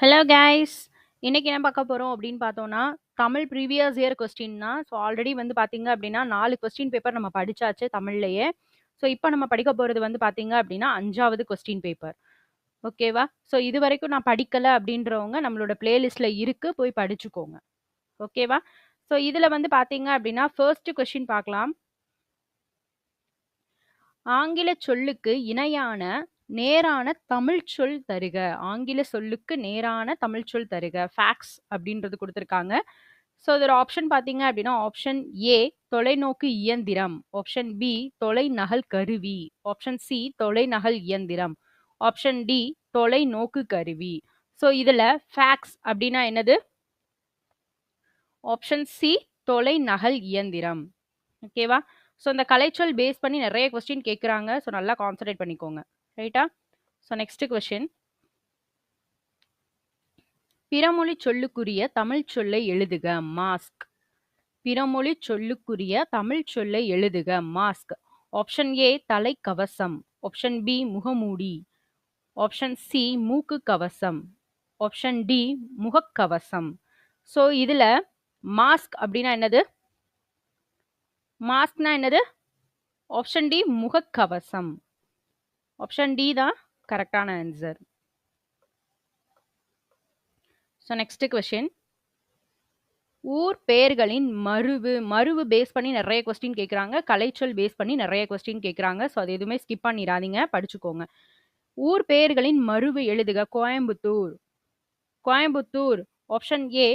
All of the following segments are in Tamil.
Hello guys! இன்னைக்கு என்ன பார்க்க போறோம் அப்படின்னு பார்த்தோம்னா, தமிழ் ப்ரீவியஸ் இயர் கொஸ்டின் தான். ஸோ ஆல்ரெடி வந்து பார்த்தீங்க அப்படின்னா 4 கொஸ்டின் பேப்பர் நம்ம படிச்சாச்சு தமிழ்லயே. ஸோ இப்போ நம்ம படிக்க போறது வந்து பார்த்தீங்க அப்படின்னா 5வது கொஸ்டின் பேப்பர். ஓகேவா? ஸோ இதுவரைக்கும் நான் படிக்கல அப்படின்றவங்க நம்மளோட பிளேலிஸ்ட்ல இருக்கு. போய் படிச்சுக்கோங்க. ஓகேவா? ஸோ இதுல வந்து பார்த்தீங்க அப்படின்னா ஃபர்ஸ்ட் கொஸ்டின் பார்க்கலாம். ஆங்கில சொல்லுக்கு இணையான நேரான தமிழ் சொல் தருக. ஆங்கில சொல்லுக்கு நேரான தமிழ் சொல் தருக. ஃபேக்ஸ் அப்படின்றது கொடுத்துருக்காங்க. ஸோ இதோட ஆப்ஷன் பார்த்தீங்க அப்படின்னா ஆப்ஷன் ஏ தொலைநோக்கு இயந்திரம், ஆப்ஷன் பி தொலைநகல் கருவி, ஆப்ஷன் சி தொலைநகல் இயந்திரம், ஆப்ஷன் டி தொலைநோக்கு கருவி. ஸோ இதுல ஃபேக்ஸ் அப்படின்னா என்னது? ஆப்ஷன் சி தொலைநகல் இயந்திரம். ஓகேவா? ஸோ இந்த கலைச்சொல் பேஸ் பண்ணி நிறைய கொஸ்டின் கேட்குறாங்க. ஸோ நல்லா கான்சன்ட்ரேட் பண்ணிக்கோங்க. ரைட்டா? So next question. பிறமொழி சொல்லுக்குரிய தமிழ் சொல்லை எழுதுக. மாஸ்க். பிறமொழி சொல்லுக்குரிய தமிழ் சொல்லை எழுதுக. மாஸ்க். ஆப்ஷன் ஏ தலைக்கவசம், ஆப்ஷன் பி முகமூடி, ஆப்ஷன் சி மூக்கு கவசம், ஆப்ஷன் டி முகக்கவசம். ஸோ இதுல மாஸ்க் அப்படின்னா என்னது? மாஸ்க்னா என்னது? ஆப்ஷன் டி முகக்கவசம். ஆப்ஷன் டி தான் கரெக்டான ஆன்சர். So next question. ஊர் பெயர்களின் மருவு பேஸ் பண்ணி நிறைய கொஸ்டின் கேட்குறாங்க. கலைச்சொல் பேஸ் பண்ணி நிறைய கொஸ்டின் கேட்குறாங்க. ஸோ அது எதுவுமே ஸ்கிப் பண்ணிடாதீங்க, படிச்சுக்கோங்க. ஊர் பெயர்களின் மருவு எழுதுக. Coimbatore. Coimbatore. Option A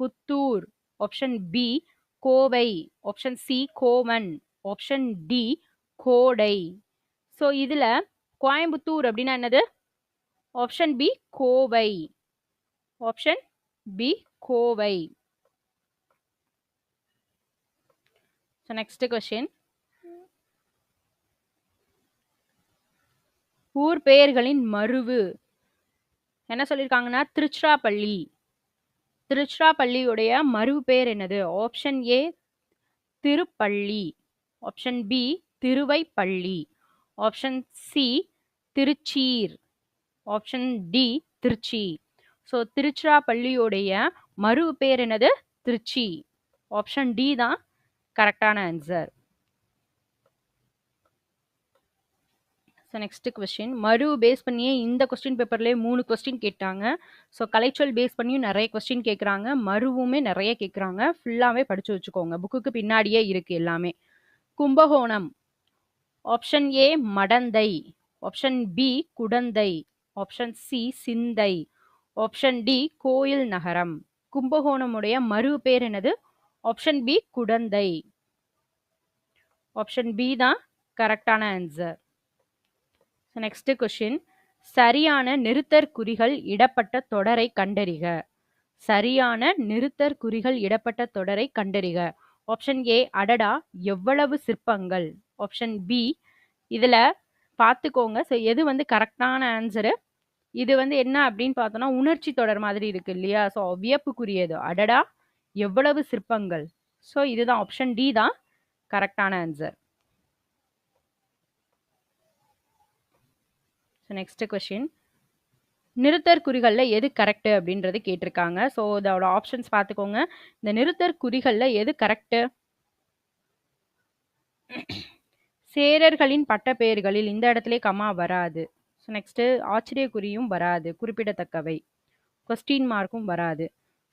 Puthur, option B Kovai, option C Kovan, option D Kodai. So இதுல கோயம்புத்தூர் அப்படின்னா என்னது? Option B Kovai, option B Kovai. So next question. ஊர் பெயர்களின் மருவு என்ன சொல்லியிருக்காங்கன்னா திருச்சிராப்பள்ளி. திருச்சிராப்பள்ளியுடைய மருவு பெயர் என்னது? Option A Tiruppalli, option B Thiruvaippalli, option C Thiruchir, option D Tiruchi. So திருச்சிராப்பள்ளியுடைய மருவு பெயர் என்னது? திருச்சி. ஆப்ஷன் டி தான் கரெக்டான ஆன்சர். So next question. மருவு பேஸ் பண்ணியே இந்த கொஸ்டின் பேப்பர்லேயே 3 கொஸ்டின் கேட்டாங்க. ஸோ கலைச்சொல் பேஸ் பண்ணியும் நிறைய கொஸ்டின் கேட்குறாங்க. மருவுமே நிறைய கேட்குறாங்க. ஃபுல்லாகவே படித்து வச்சுக்கோங்க. புக்குக்கு பின்னாடியே இருக்குது எல்லாமே. கும்பகோணம். ஆப்ஷன் ஏ மடந்தை, option B Kudanthai, option C சிந்தை, ஆப்ஷன் டி கோயில் நகரம். கும்பகோணமுடைய மருவு பேர் என்னது? Option B Kudanthai. Option B தான் கரெக்டான ஆன்சர். Next question. சரியான நிறுத்தற்குறிகள் இடப்பட்ட தொடரை கண்டறிக. சரியான நிறுத்தற்குறிகள் இடப்பட்ட தொடரை கண்டறிக. ஆப்ஷன் ஏ அடடா எவ்வளவு சிற்பங்கள், ஆப்ஷன் பி இதுல பார்த்துக்கோங்க. ஸோ எது வந்து கரெக்டான ஆன்சரு? இது வந்து என்ன அப்படின்னு பார்த்தோம்னா உணர்ச்சி தொடர் மாதிரி இருக்கு இல்லையா? ஸோ வியப்புக்குரியது அடடா எவ்வளவு சிற்பங்கள். ஸோ இதுதான் ஆப்ஷன் டி தான் கரெக்டான ஆன்சர். Next question. நிறுத்தற்குறிகள்ல எது கரெக்ட் அப்படின்றது கேட்டிருக்காங்க. ஸோ இதோட ஆப்ஷன்ஸ் பார்த்துக்கோங்க. இந்த நிறுத்தற்குறிகள்ல எது கரெக்ட்? சேரர்களின் பட்டப்பெயர்களில் இந்த இடத்துல கமா வராது. ஸோ நெக்ஸ்ட் ஆச்சரியக்குறியும் வராது, குறிப்பிடத்தக்கவை, கொஸ்டின் மார்க்கும் வராது.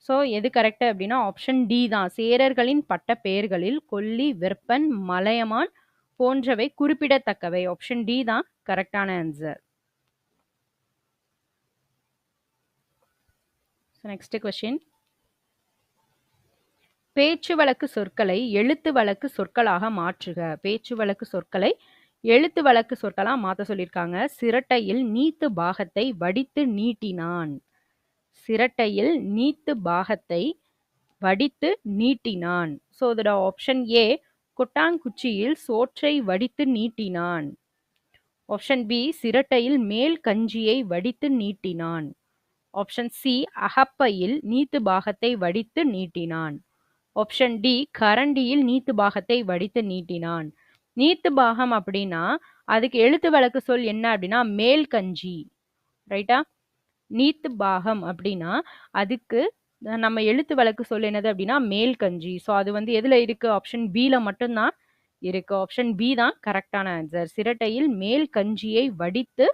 ஸோ எது கரெக்ட் அப்படின்னா ஆப்ஷன் டி தான். சேரர்களின் பட்டப்பெயர்களில் கொல்லி, வெப்பன், மலையமான் போன்றவை குறிப்பிடத்தக்கவை. ஆப்ஷன் டி தான் கரெக்டான ஆன்சர். Next question. பேச்சு வழக்கு சொற்களை எழுத்து வழக்கு சொற்களாக மாற்றுக. பேச்சு வழக்கு சொற்களை எழுத்து வழக்கு சொற்களாக மாற்ற சொல்லியிருக்காங்க. சிரட்டையில் நீத்து பாகத்தை வடித்து நீட்டினான். சிரட்டையில் நீத்து பாகத்தை வடித்து நீட்டினான். ஸோ இதோட ஆப்ஷன் ஏ கொட்டாங்குச்சியில் சோற்றை வடித்து நீட்டினான், ஆப்ஷன் பி சிரட்டையில் மேல் கஞ்சியை வடித்து நீட்டினான், ஆப்ஷன் சி அகப்பையில் நீத்து பாகத்தை வடித்து நீட்டினான், ஆப்ஷன் டி கரண்டியில் நீத்து பாகத்தை வடித்து நீட்டினான். நீத்து பாகம் அப்படின்னா அதுக்கு எழுத்து வழக்கு சொல் என்ன அப்படின்னா மேல் கஞ்சி. ரைட்டா? நீத்து பாகம் அப்படின்னா அதுக்கு நம்ம எழுத்து வழக்கு சொல் என்னது அப்படின்னா மேல் கஞ்சி. ஸோ அது வந்து எதுல இருக்கு? ஆப்ஷன் பில மட்டும்தான் இருக்கு. ஆப்ஷன் பி தான் கரெக்டான ஆன்சர். சிரட்டையில் மேல் கஞ்சியை வடித்து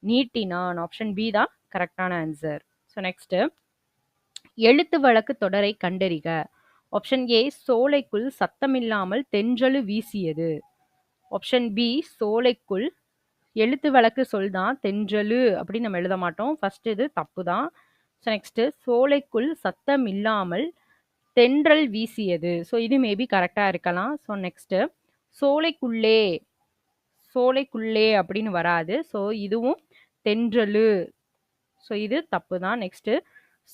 நீட்டினான். ஆப்ஷன் பி தான் கரெக்டான ஆன்சர். ஸோ நெக்ஸ்ட், எழுத்து வழக்கு தொடரை கண்டறிக. ஆப்ஷன் ஏ சோலைக்குள் சத்தமில்லாமல் தென்றலு வீசியது. ஆப்ஷன் பி சோலைக்குள் எழுத்து வழக்கு சொல் தான் தென்றலு அப்படின்னு நம்ம எழுத மாட்டோம். ஃபர்ஸ்ட் இது தப்பு தான். ஸோ நெக்ஸ்ட், சோலைக்குள் சத்தம் இல்லாமல் தென்றல் வீசியது. ஸோ இது மேபி கரெக்டா இருக்கலாம். ஸோ நெக்ஸ்ட், சோலைக்குள்ளே சோலைக்குள்ளே அப்படின்னு வராது. ஸோ இதுவும் தென்றலு. ஸோ இது தப்பு தான். நெக்ஸ்ட்,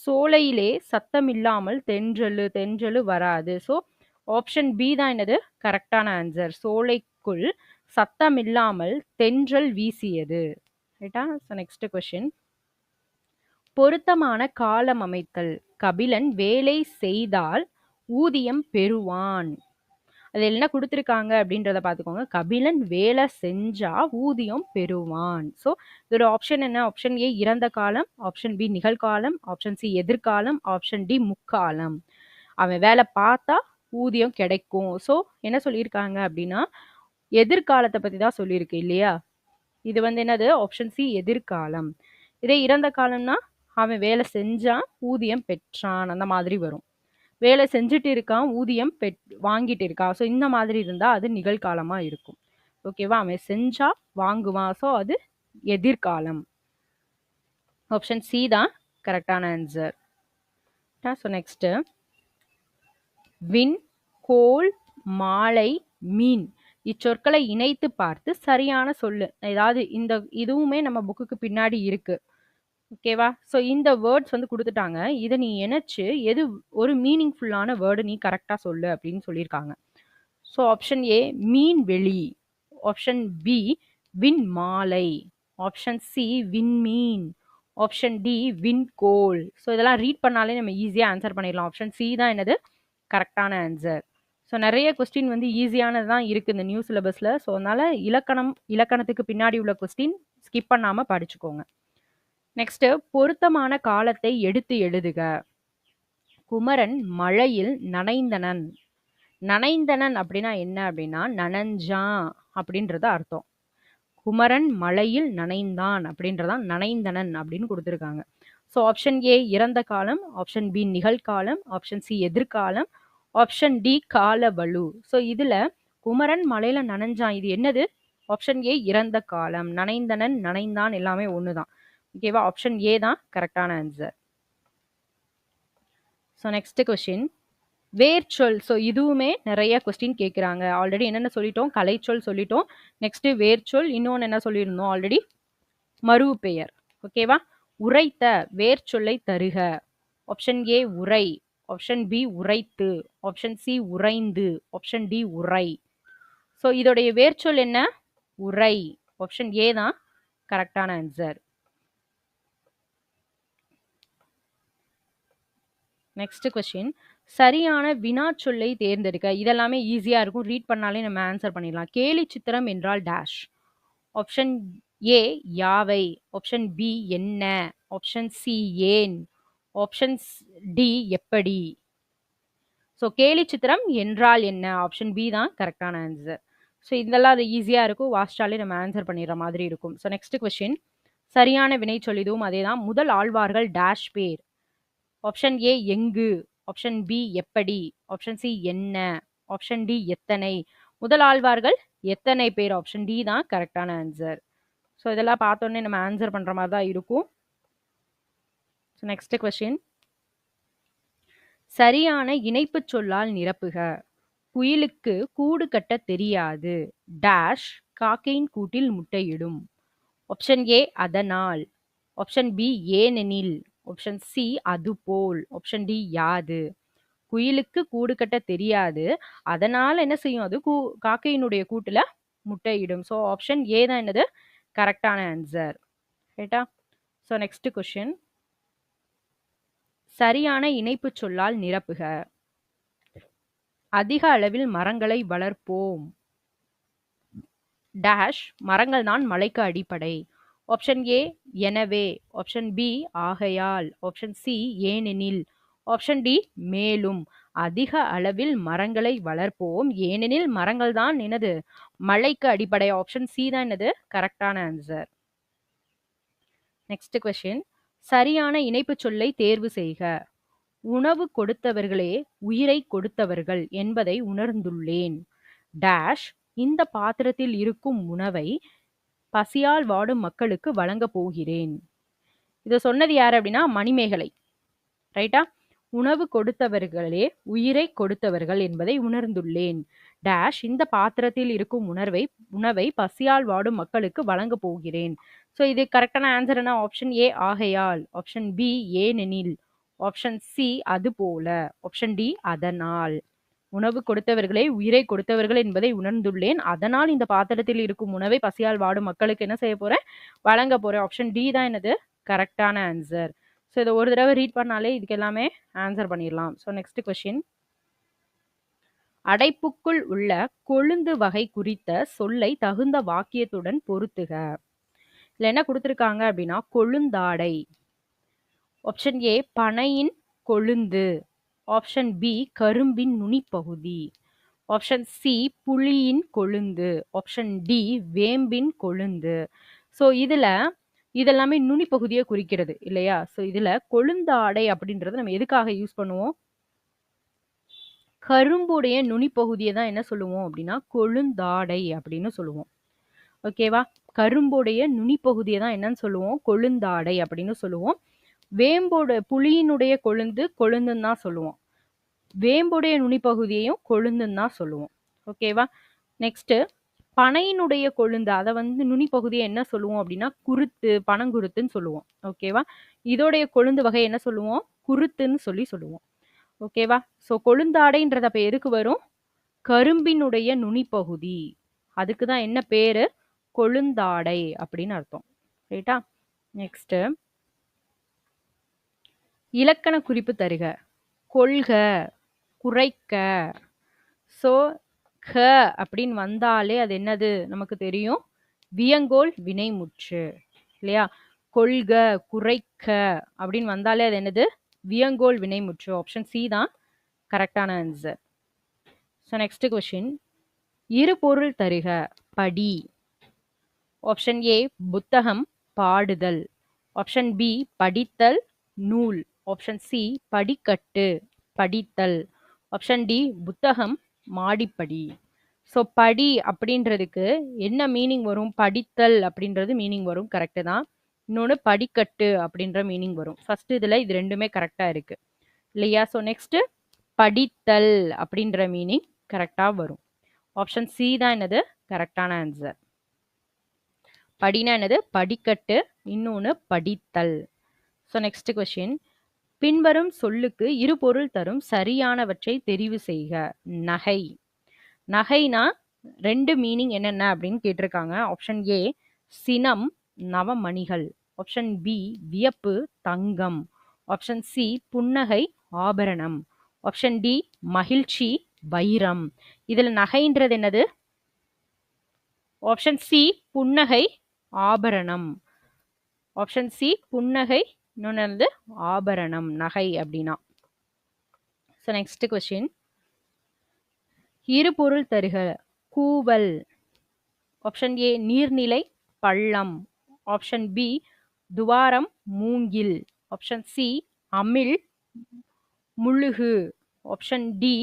சோலையிலே சத்தம் இல்லாமல் தென்றலு தென்றலு வராது. ஸோ ஆப்ஷன் பி தான் என்னது கரெக்டான ஆன்சர். சோலைக்குள் சத்தம் இல்லாமல் தென்றல் வீசியது. ரைட்டா? ஸோ நெக்ஸ்ட் கொஸ்டின், பொருத்தமான காலம் அமைத்தல். கபிலன் வேலை செய்தால் ஊதியம் பெறுவான். அது என்ன கொடுத்துருக்காங்க அப்படின்றத பார்த்துக்கோங்க. கபிலன் வேலை செஞ்சா ஊதியம் பெறுவான். ஸோ இதோட ஆப்ஷன் என்ன? ஆப்ஷன் ஏ இறந்த காலம், ஆப்ஷன் பி நிகழ்காலம், ஆப்ஷன் சி எதிர்காலம், ஆப்ஷன் டி முக்காலம். அவன் வேலை பார்த்தா ஊதியம் கிடைக்கும். ஸோ என்ன சொல்லியிருக்காங்க அப்படின்னா எதிர்காலத்தை பத்தி தான் சொல்லியிருக்கு இல்லையா? இது வந்து என்னது? ஆப்ஷன் சி எதிர்காலம். இதே இறந்த காலம்னா அவன் வேலை செஞ்சான் ஊதியம் பெற்றான் அந்த மாதிரி வரும். வேலை செஞ்சுட்டு இருக்கான் ஊதியம் வாங்கிட்டு இருக்கான். ஸோ இந்த மாதிரி இருந்தா அது நிகழ்காலமா இருக்கும். ஓகேவா? அவன் செஞ்சா வாங்குவான். ஸோ அது எதிர்காலம். ஆப்ஷன் சி தான் கரெக்டான ஆன்சர். ஸோ நெக்ஸ்ட், விண், கோல், மாலை, மீன் இச்சொற்களை இணைத்து பார்த்து சரியான சொல்லு. ஏதாவது இந்த இதுவுமே நம்ம புக்குக்கு பின்னாடி இருக்கு. ஓகேவா? ஸோ இந்த வேர்ட்ஸ் வந்து கொடுத்துட்டாங்க. இதை நீ இணைச்சு எது ஒரு மீனிங்ஃபுல்லான வேர்டு நீ கரெக்டாக சொல்லு அப்படின்னு சொல்லியிருக்காங்க. ஸோ ஆப்ஷன் ஏ மீன்வெளி, ஆப்ஷன் பி விண்மாலை, ஆப்ஷன் சி விண்மீன், ஆப்ஷன் டி விண்கோல். ஸோ இதெல்லாம் ரீட் பண்ணாலே நம்ம ஈஸியாக ஆன்சர் பண்ணிடலாம். ஆப்ஷன் சி தான் என்னது கரெக்டான ஆன்சர். ஸோ நிறைய கொஸ்டின் வந்து ஈஸியானது தான் இருக்குது இந்த நியூ சிலபஸில். ஸோ அதனால் இலக்கணத்துக்கு பின்னாடி உள்ள கொஸ்டின் ஸ்கிப் பண்ணாமல் படிச்சுக்கோங்க. நெக்ஸ்ட், பொருத்தமான காலத்தை எடுத்து எழுதுக. குமரன் மழையில் நனைந்தனன். நனைந்தனன் அப்படின்னா என்ன அப்படின்னா நனைஞ்சான் அப்படின்றத அர்த்தம். குமரன் மழையில் நனைந்தான் அப்படின்றதான் நனைந்தனன் அப்படின்னு கொடுத்துருக்காங்க. ஸோ ஆப்ஷன் ஏ இறந்த காலம், ஆப்ஷன் பி நிகழ்காலம், ஆப்ஷன் சி எதிர்காலம், ஆப்ஷன் டி காலவலு. ஸோ இதுல குமரன் மழையில நனைஞ்சான் இது என்னது? ஆப்ஷன் ஏ இறந்த காலம். நனைந்தனன் நனைந்தான் எல்லாமே ஒண்ணுதான். ஓகேவா? ஆப்ஷன் ஏ தான் கரெக்டான ஆன்சர். ஸோ நெக்ஸ்ட் கொஸ்டின், வேர்ச்சொல். ஸோ இதுவுமே நிறைய கொஸ்டின் கேட்குறாங்க. ஆல்ரெடி என்னென்ன சொல்லிட்டோம்? கலைச்சொல் சொல்லிட்டோம். நெக்ஸ்ட் வேர்ச்சொல், இன்னொன்று என்ன சொல்லியிருந்தோம் ஆல்ரெடி? மறு பெயர். ஓகேவா? உரைத்த வேர்ச்சொல்லை தருக. ஆப்ஷன் ஏ உரை, ஆப்ஷன் பி உரைத்து, ஆப்ஷன் சி உறைந்து, ஆப்ஷன் டி உரை. ஸோ இதோடைய வேர்ச்சொல் என்ன? உரை. ஆப்ஷன் ஏ தான் கரெக்டான ஆன்சர். நெக்ஸ்ட் கொஸ்டின், சரியான வினா சொல்லை தேர்ந்தெடுக்க. இதெல்லாமே ஈஸியா இருக்கும். ரீட் பண்ணாலே நம்ம ஆன்சர் பண்ணிடலாம். கேலி சித்திரம் என்றால் டேஷ். ஆப்ஷன் ஏ யாவை, ஆப்ஷன் பி என்ன, ஆப்ஷன் சி ஏன், ஆப்ஷன் டி எப்படி. ஸோ கேலி சித்திரம் என்றால் என்ன? ஆப்ஷன் பி தான் கரெக்டான ஆன்சர். ஸோ இதெல்லாம் அது ஈஸியாக இருக்கும். வாசிச்சாலே நம்ம ஆன்சர் பண்ணிடுற மாதிரி இருக்கும். ஸோ நெக்ஸ்ட் கொஸ்டின், சரியான வினை சொல். இதுவும் அதே தான். முதல் ஆழ்வார்கள் டேஷ் பேர். ஆப்ஷன் ஏ எங்கு, ஆப்ஷன் பி எப்படி, ஆப்ஷன் சி என்ன, ஆப்ஷன் டி எத்தனை. முதல் ஆழ்வார்கள் எத்தனை பேர். ஆப்ஷன் டி தான் கரெக்டான ஆன்சர். ஸோ இதெல்லாம் பார்த்தோன்னே நம்ம ஆன்சர் பண்ணுற மாதிரி தான் இருக்கும். ஸோ நெக்ஸ்ட் கொஸ்டின், சரியான இணைப்பு சொல்லால் நிரப்புக. குயிலுக்கு கூடு கட்ட தெரியாது. டேஷ் காக்கையின் கூட்டில் முட்டையிடும். ஆப்ஷன் ஏ அதனால், ஆப்ஷன் பி ஏனெனில், ஆப்ஷன் சி அதுபோல், ஆப்ஷன் டி யாது. குயிலுக்கு கூடு கட்ட தெரியாது, அதனால என்ன செய்யும்? அது காக்கையினுடைய கூட்டுல முட்டையிடும். ஸோ ஆப்ஷன் ஏ தான் என்னது கரெக்டான ஆன்சர். ரைட்டா? ஸோ நெக்ஸ்ட் கொஸ்டின், சரியான இணைப்பு சொல்லால் நிரப்புக. அதிக அளவில் மரங்களை வளர்ப்போம். டேஷ் மரங்கள் தான் மலைக்கு அடிப்படை. ஆப்ஷன் ஏ எனவே, ஆப்ஷன் பி ஆகையால், ஆப்ஷன் சி ஏனெனில், ஆப்ஷன் டி மேலும். அதிக அளவில் மரங்களை வளர்ப்போம், ஏனெனில் மரங்கள் தான் என்னது மழைக்கு அடிப்படை. ஆப்ஷன் சி தான் என்னது கரெக்டான ஆன்சர். நெக்ஸ்ட் கொஸ்டின், சரியான இணைப்பு சொல்லை தேர்வு செய்க. உணவு கொடுத்தவர்களே உயிரை கொடுத்தவர்கள் என்பதை உணர்ந்துள்ளேன். டேஷ் இந்த பாத்திரத்தில் இருக்கும் உணவை பசியால் வாடும் மக்களுக்கு வழங்கப் போகிறேன். இதை சொன்னது யார் அப்படின்னா மணிமேகலை. ரைட்டா? உணவு கொடுத்தவர்களே உயிரை கொடுத்தவர்கள் என்பதை உணர்ந்துள்ளேன். டேஷ் இந்த பாத்திரத்தில் இருக்கும் உணவை பசியால் வாடும் மக்களுக்கு வழங்கப் போகிறேன். ஸோ இது கரெக்டான ஆன்சர் என்ன? ஆப்ஷன் ஏ ஆகையால், ஆப்ஷன் பி ஏனெனில், ஆப்ஷன் சி அது போல, ஆப்ஷன் டி அதனால். உணவு கொடுத்தவர்களே உயிரை கொடுத்தவர்கள் என்பதை உணர்ந்துள்ளேன், அதனால் இந்த பாத்திரத்தில் இருக்கும் உணவை பசியால் வாடும் மக்களுக்கு என்ன செய்ய போறேன்? வழங்க போறேன். ஆப்ஷன் டி தான் என்னது கரெக்டான ஆன்சர். ஸோ இதை ஒரு தடவை ரீட் பண்ணாலே இதுக்கு எல்லாமே ஆன்சர் பண்ணிடலாம். ஸோ நெக்ஸ்ட் கொஸ்டின், அடைப்புக்குள் உள்ள கொழுந்து வகை குறித்த சொல்லை தகுந்த வாக்கியத்துடன் பொருத்துக. இதுல என்ன கொடுத்திருக்காங்க அப்படின்னா கொழுந்தாடை. ஆப்ஷன் ஏ பனையின் கொழுந்து, ஆப்ஷன் பி கரும்பின் நுனிப்பகுதி, ஆப்ஷன் சி புளியின் கொழுந்து, ஆப்ஷன் டி வேம்பின் கொழுந்து. ஸோ இதெல்லாமே நுனிப்பகுதியை குறிக்கிறது இல்லையா? ஸோ இதுல கொழுந்தாடை அப்படின்றது நம்ம எதுக்காக யூஸ் பண்ணுவோம்? கரும்புடைய நுனிப்பகுதியை தான் என்ன சொல்லுவோம் அப்படின்னா கொழுந்தாடை அப்படின்னு சொல்லுவோம். ஓகேவா? கரும்புடைய நுனிப்பகுதியை தான் என்னன்னு சொல்லுவோம்? கொழுந்தாடை அப்படின்னு சொல்லுவோம். புளியினுடைய கொழுந்துன்னு தான் சொல்லுவோம். வேம்புடைய நுனிப்பகுதியையும் கொழுந்துன்னு தான் சொல்லுவோம். ஓகேவா? நெக்ஸ்ட் பனையினுடைய கொழுந்து, அதை நுனிப்பகுதியை என்ன சொல்லுவோம் அப்படின்னா பனங்குருத்துன்னு சொல்லுவோம். ஓகேவா? இதோடைய கொழுந்து வகை என்ன சொல்லுவோம்? குருத்துன்னு சொல்லுவோம். ஓகேவா? ஸோ கொழுந்தாடைன்றது அப்ப எதுக்கு வரும்? கரும்பினுடைய நுனிப்பகுதி, அதுக்கு தான் என்ன பேரு? கொழுந்தாடை அப்படின்னு அர்த்தம். ரைட்டா? நெக்ஸ்ட் இலக்கண குறிப்பு தருக. கொள்க, குறைக்க. ஸோ க அப்படின்னு வந்தாலே அது என்னது நமக்கு தெரியும்? வியங்கோல் வினைமுற்று இல்லையா? கொள்க, குறைக்க அப்படின்னு வந்தாலே அது என்னது? வியங்கோல் வினைமுற்று. ஆப்ஷன் சி தான் கரெக்டான ஆன்சர். ஸோ நெக்ஸ்ட் கொஸ்டின், இரு பொருள் தருக. படி. ஆப்ஷன் ஏ புத்தகம் பாடுதல், ஆப்ஷன் பி படித்தல் நூல், ஆப்ஷன் சி படிக்கட்டு படித்தல், ஆப்ஷன் டி புத்தகம் மாடிப்படி. ஸோ படி அப்படின்றதுக்கு என்ன மீனிங் வரும்? படித்தல் அப்படின்றது மீனிங் வரும், கரெக்டு தான். இன்னொன்று படிக்கட்டு அப்படின்ற மீனிங் வரும். ஃபர்ஸ்ட் இதில் இது ரெண்டுமே கரெக்டாக இருக்கு இல்லையா? ஸோ நெக்ஸ்ட் படித்தல் அப்படின்ற மீனிங் கரெக்டாக வரும். ஆப்ஷன் சி தான் என்னது கரெக்டான ஆன்சர். படினா என்னது? படிக்கட்டு, இன்னொன்று படித்தல். ஸோ நெக்ஸ்ட் கொஸ்டின், பின்வரும் சொல்லுக்கு இரு பொருள் தரும் சரியானவற்றை தெரிவு செய்க. நகை. நகைனா ரெண்டு மீனிங் என்னென்ன அப்படின்னு கேட்டிருக்காங்க. ஆப்ஷன் ஏ சினம் நவமணிகள், ஆப்ஷன் பி வியப்பு தங்கம், ஆப்ஷன் சி புன்னகை ஆபரணம், ஆப்ஷன் டி மகிழ்ச்சி வைரம். இதுல நகைன்றது என்னது? ஆப்ஷன் சி புன்னகை ஆபரணம், ஆப்ஷன் சி புன்னகை, இன்னொன்று ஆபரணம், நகை அப்படின்னா. ஸோ நெக்ஸ்ட் கொஸ்டின், இரு பொருள் தருக. கூவல். ஆப்ஷன் ஏ நீர்நிலை பள்ளம், ஆப்ஷன் பி துவாரம் மூங்கில், ஆப்ஷன் சி அமிழ் முழுகு, ஆப்ஷன் டி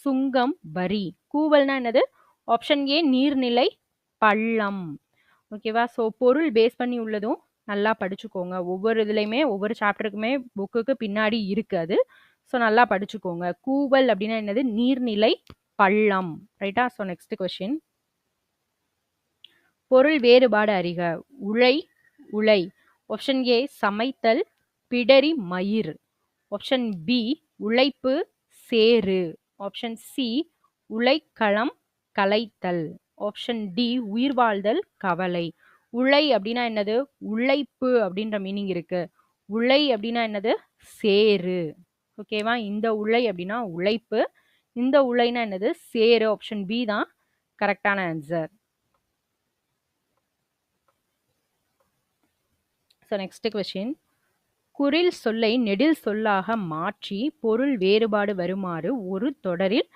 சுங்கம் வரி. கூவல்னா என்னது? ஆப்ஷன் ஏ நீர்நிலை பள்ளம். ஓகேவா? ஸோ பொருள் பேஸ் பண்ணி உள்ளதும் நல்லா படிச்சுக்கோங்க. ஒவ்வொரு இதுலையுமே ஒவ்வொரு சாப்டருக்குமே புக்குக்கு பின்னாடி இருக்கு அது. ஸோ நல்லா படிச்சுக்கோங்க. கூவல் அப்படின்னா என்னது? நீர்நிலை பள்ளம். ரைட்டா? ஸோ நெக்ஸ்ட் கொஸ்டின், பொருள் வேறுபாடு அறிக. உழை உலை, ஆப்ஷன் ஏ சமைத்தல் பிடரி மயிர், ஆப்ஷன் பி உழைப்பு சேறு, ஆப்ஷன் சி உழைக்களம் கலைத்தல், ஆப்ஷன் டி உயிர் வாழ்தல் கவலை. உழை அப்படின்னா என்னது? உழைப்பு அப்படின்ற மீனிங் இருக்கு. உழை அப்படின்னா என்னது? சேறு. ஓகேவா? இந்த உழை அப்படின்னா உழைப்பு, இந்த உழைனா என்னது? சேரு. ஆப்ஷன் பி தான் கரெக்டான ஆன்சர். So next question. குறில் சொல்லை நெடில் சொல்லாக மாற்றி பொருள் வேறுபாடு வருமாறு ஒரு தொடரில்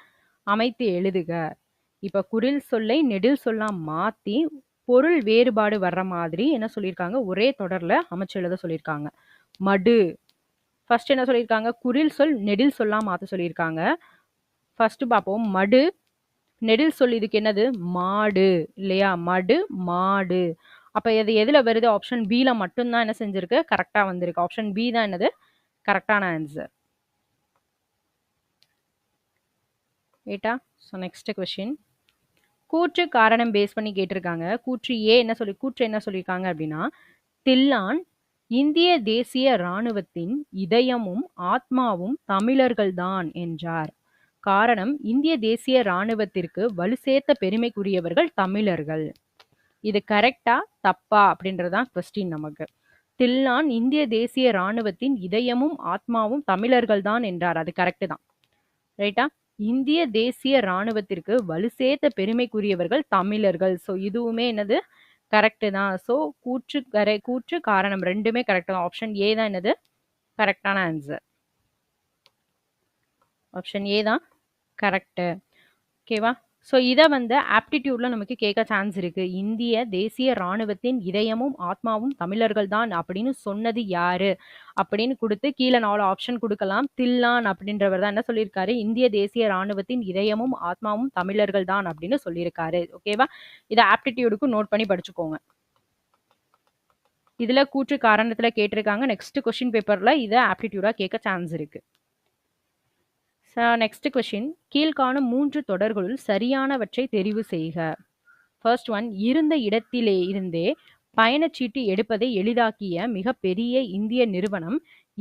அமைத்து எழுதுக. இப்ப குறில் சொல்லை நெடில் சொல்லா மாத்தி பொருள் வேறுபாடு வர்ற மாதிரி என்ன சொல்லியிருக்காங்க, ஒரே தொடர்ல அமைச்சு எழுத சொல்லியிருக்காங்க. மடு. ஃபர்ஸ்ட் என்ன சொல்லியிருக்காங்க, குறில் சொல் நெடில் சொல்லா மாத்த சொல்லியிருக்காங்க. ஃபர்ஸ்ட் பார்ப்போம். மடு நெடில் சொல், இதுக்கு என்னது, மாடு இல்லையா? மடு மாடு. அப்ப இது எதுல வருது? ஆப்ஷன் பில மட்டும்தான் என்ன செஞ்சிருக்கு, கரெக்டா வந்திருக்கு. ஆப்ஷன் பி தான் என்னது கரெக்டான ஆன்சர். ரைட்டா? So next question. கூற்று காரணம் பேஸ் பண்ணி கேட்டிருக்காங்க. கூற்று என்ன சொல்லியிருக்காங்க அப்படின்னா, தில்லான் இந்திய தேசிய இராணுவத்தின் இதயமும் ஆத்மாவும் தமிழர்கள்தான் என்றார். காரணம், இந்திய தேசிய இராணுவத்திற்கு வலு சேர்த்த பெருமைக்குரியவர்கள் தமிழர்கள். இது கரெக்டா தப்பா அப்படின்றதான் கொஸ்டின் நமக்கு. தில்லான் இந்திய தேசிய இராணுவத்தின் இதயமும் ஆத்மாவும் தமிழர்கள் தான் என்றார். அது கரெக்ட் தான். ரைட்டா? இந்திய தேசிய இராணுவத்திற்கு வலு சேர்த்த பெருமைக்குரியவர்கள் தமிழர்கள். ஸோ இதுவுமே என்னது கரெக்ட் தான். ஸோ கூற்று காரணம் ரெண்டுமே கரெக்ட் தான். ஆப்ஷன் ஏ தான் என்னது கரெக்டான ஆன்சர். ஆப்ஷன் ஏ தான் கரெக்ட். ஓகேவா? ஸோ இதை ஆப்டிடியூட்ல நமக்கு கேட்க சான்ஸ் இருக்கு. இந்திய தேசிய இராணுவத்தின் இதயமும் ஆத்மாவும் தமிழர்கள் தான் அப்படின்னு சொன்னது யாரு அப்படின்னு கொடுத்து கீழே 4 ஆப்ஷன் கொடுக்கலாம். தில்லான் அப்படின்றவர் தான் என்ன சொல்லியிருக்காரு, இந்திய தேசிய இராணுவத்தின் இதயமும் ஆத்மாவும் தமிழர்கள் தான் அப்படின்னு சொல்லியிருக்காரு. ஓகேவா? இதை ஆப்டிடியூடுக்கு நோட் பண்ணி படிச்சுக்கோங்க. இதுல கூற்று காரணத்துல கேட்டிருக்காங்க. நெக்ஸ்ட் கொஸ்டின் பேப்பர்ல இதை ஆப்டிடியூடா கேட்க சான்ஸ் இருக்கு. Next question. கீழ்காணும் 3 தொடர்களுள் சரியானவற்றை தெரிவு செய்க. First one. இருந்த இடத்திலே இருந்தே பயணச்சீட்டு எடுப்பதை எளிதாக்கிய மிகப்பெரிய இந்திய நிறுவனம்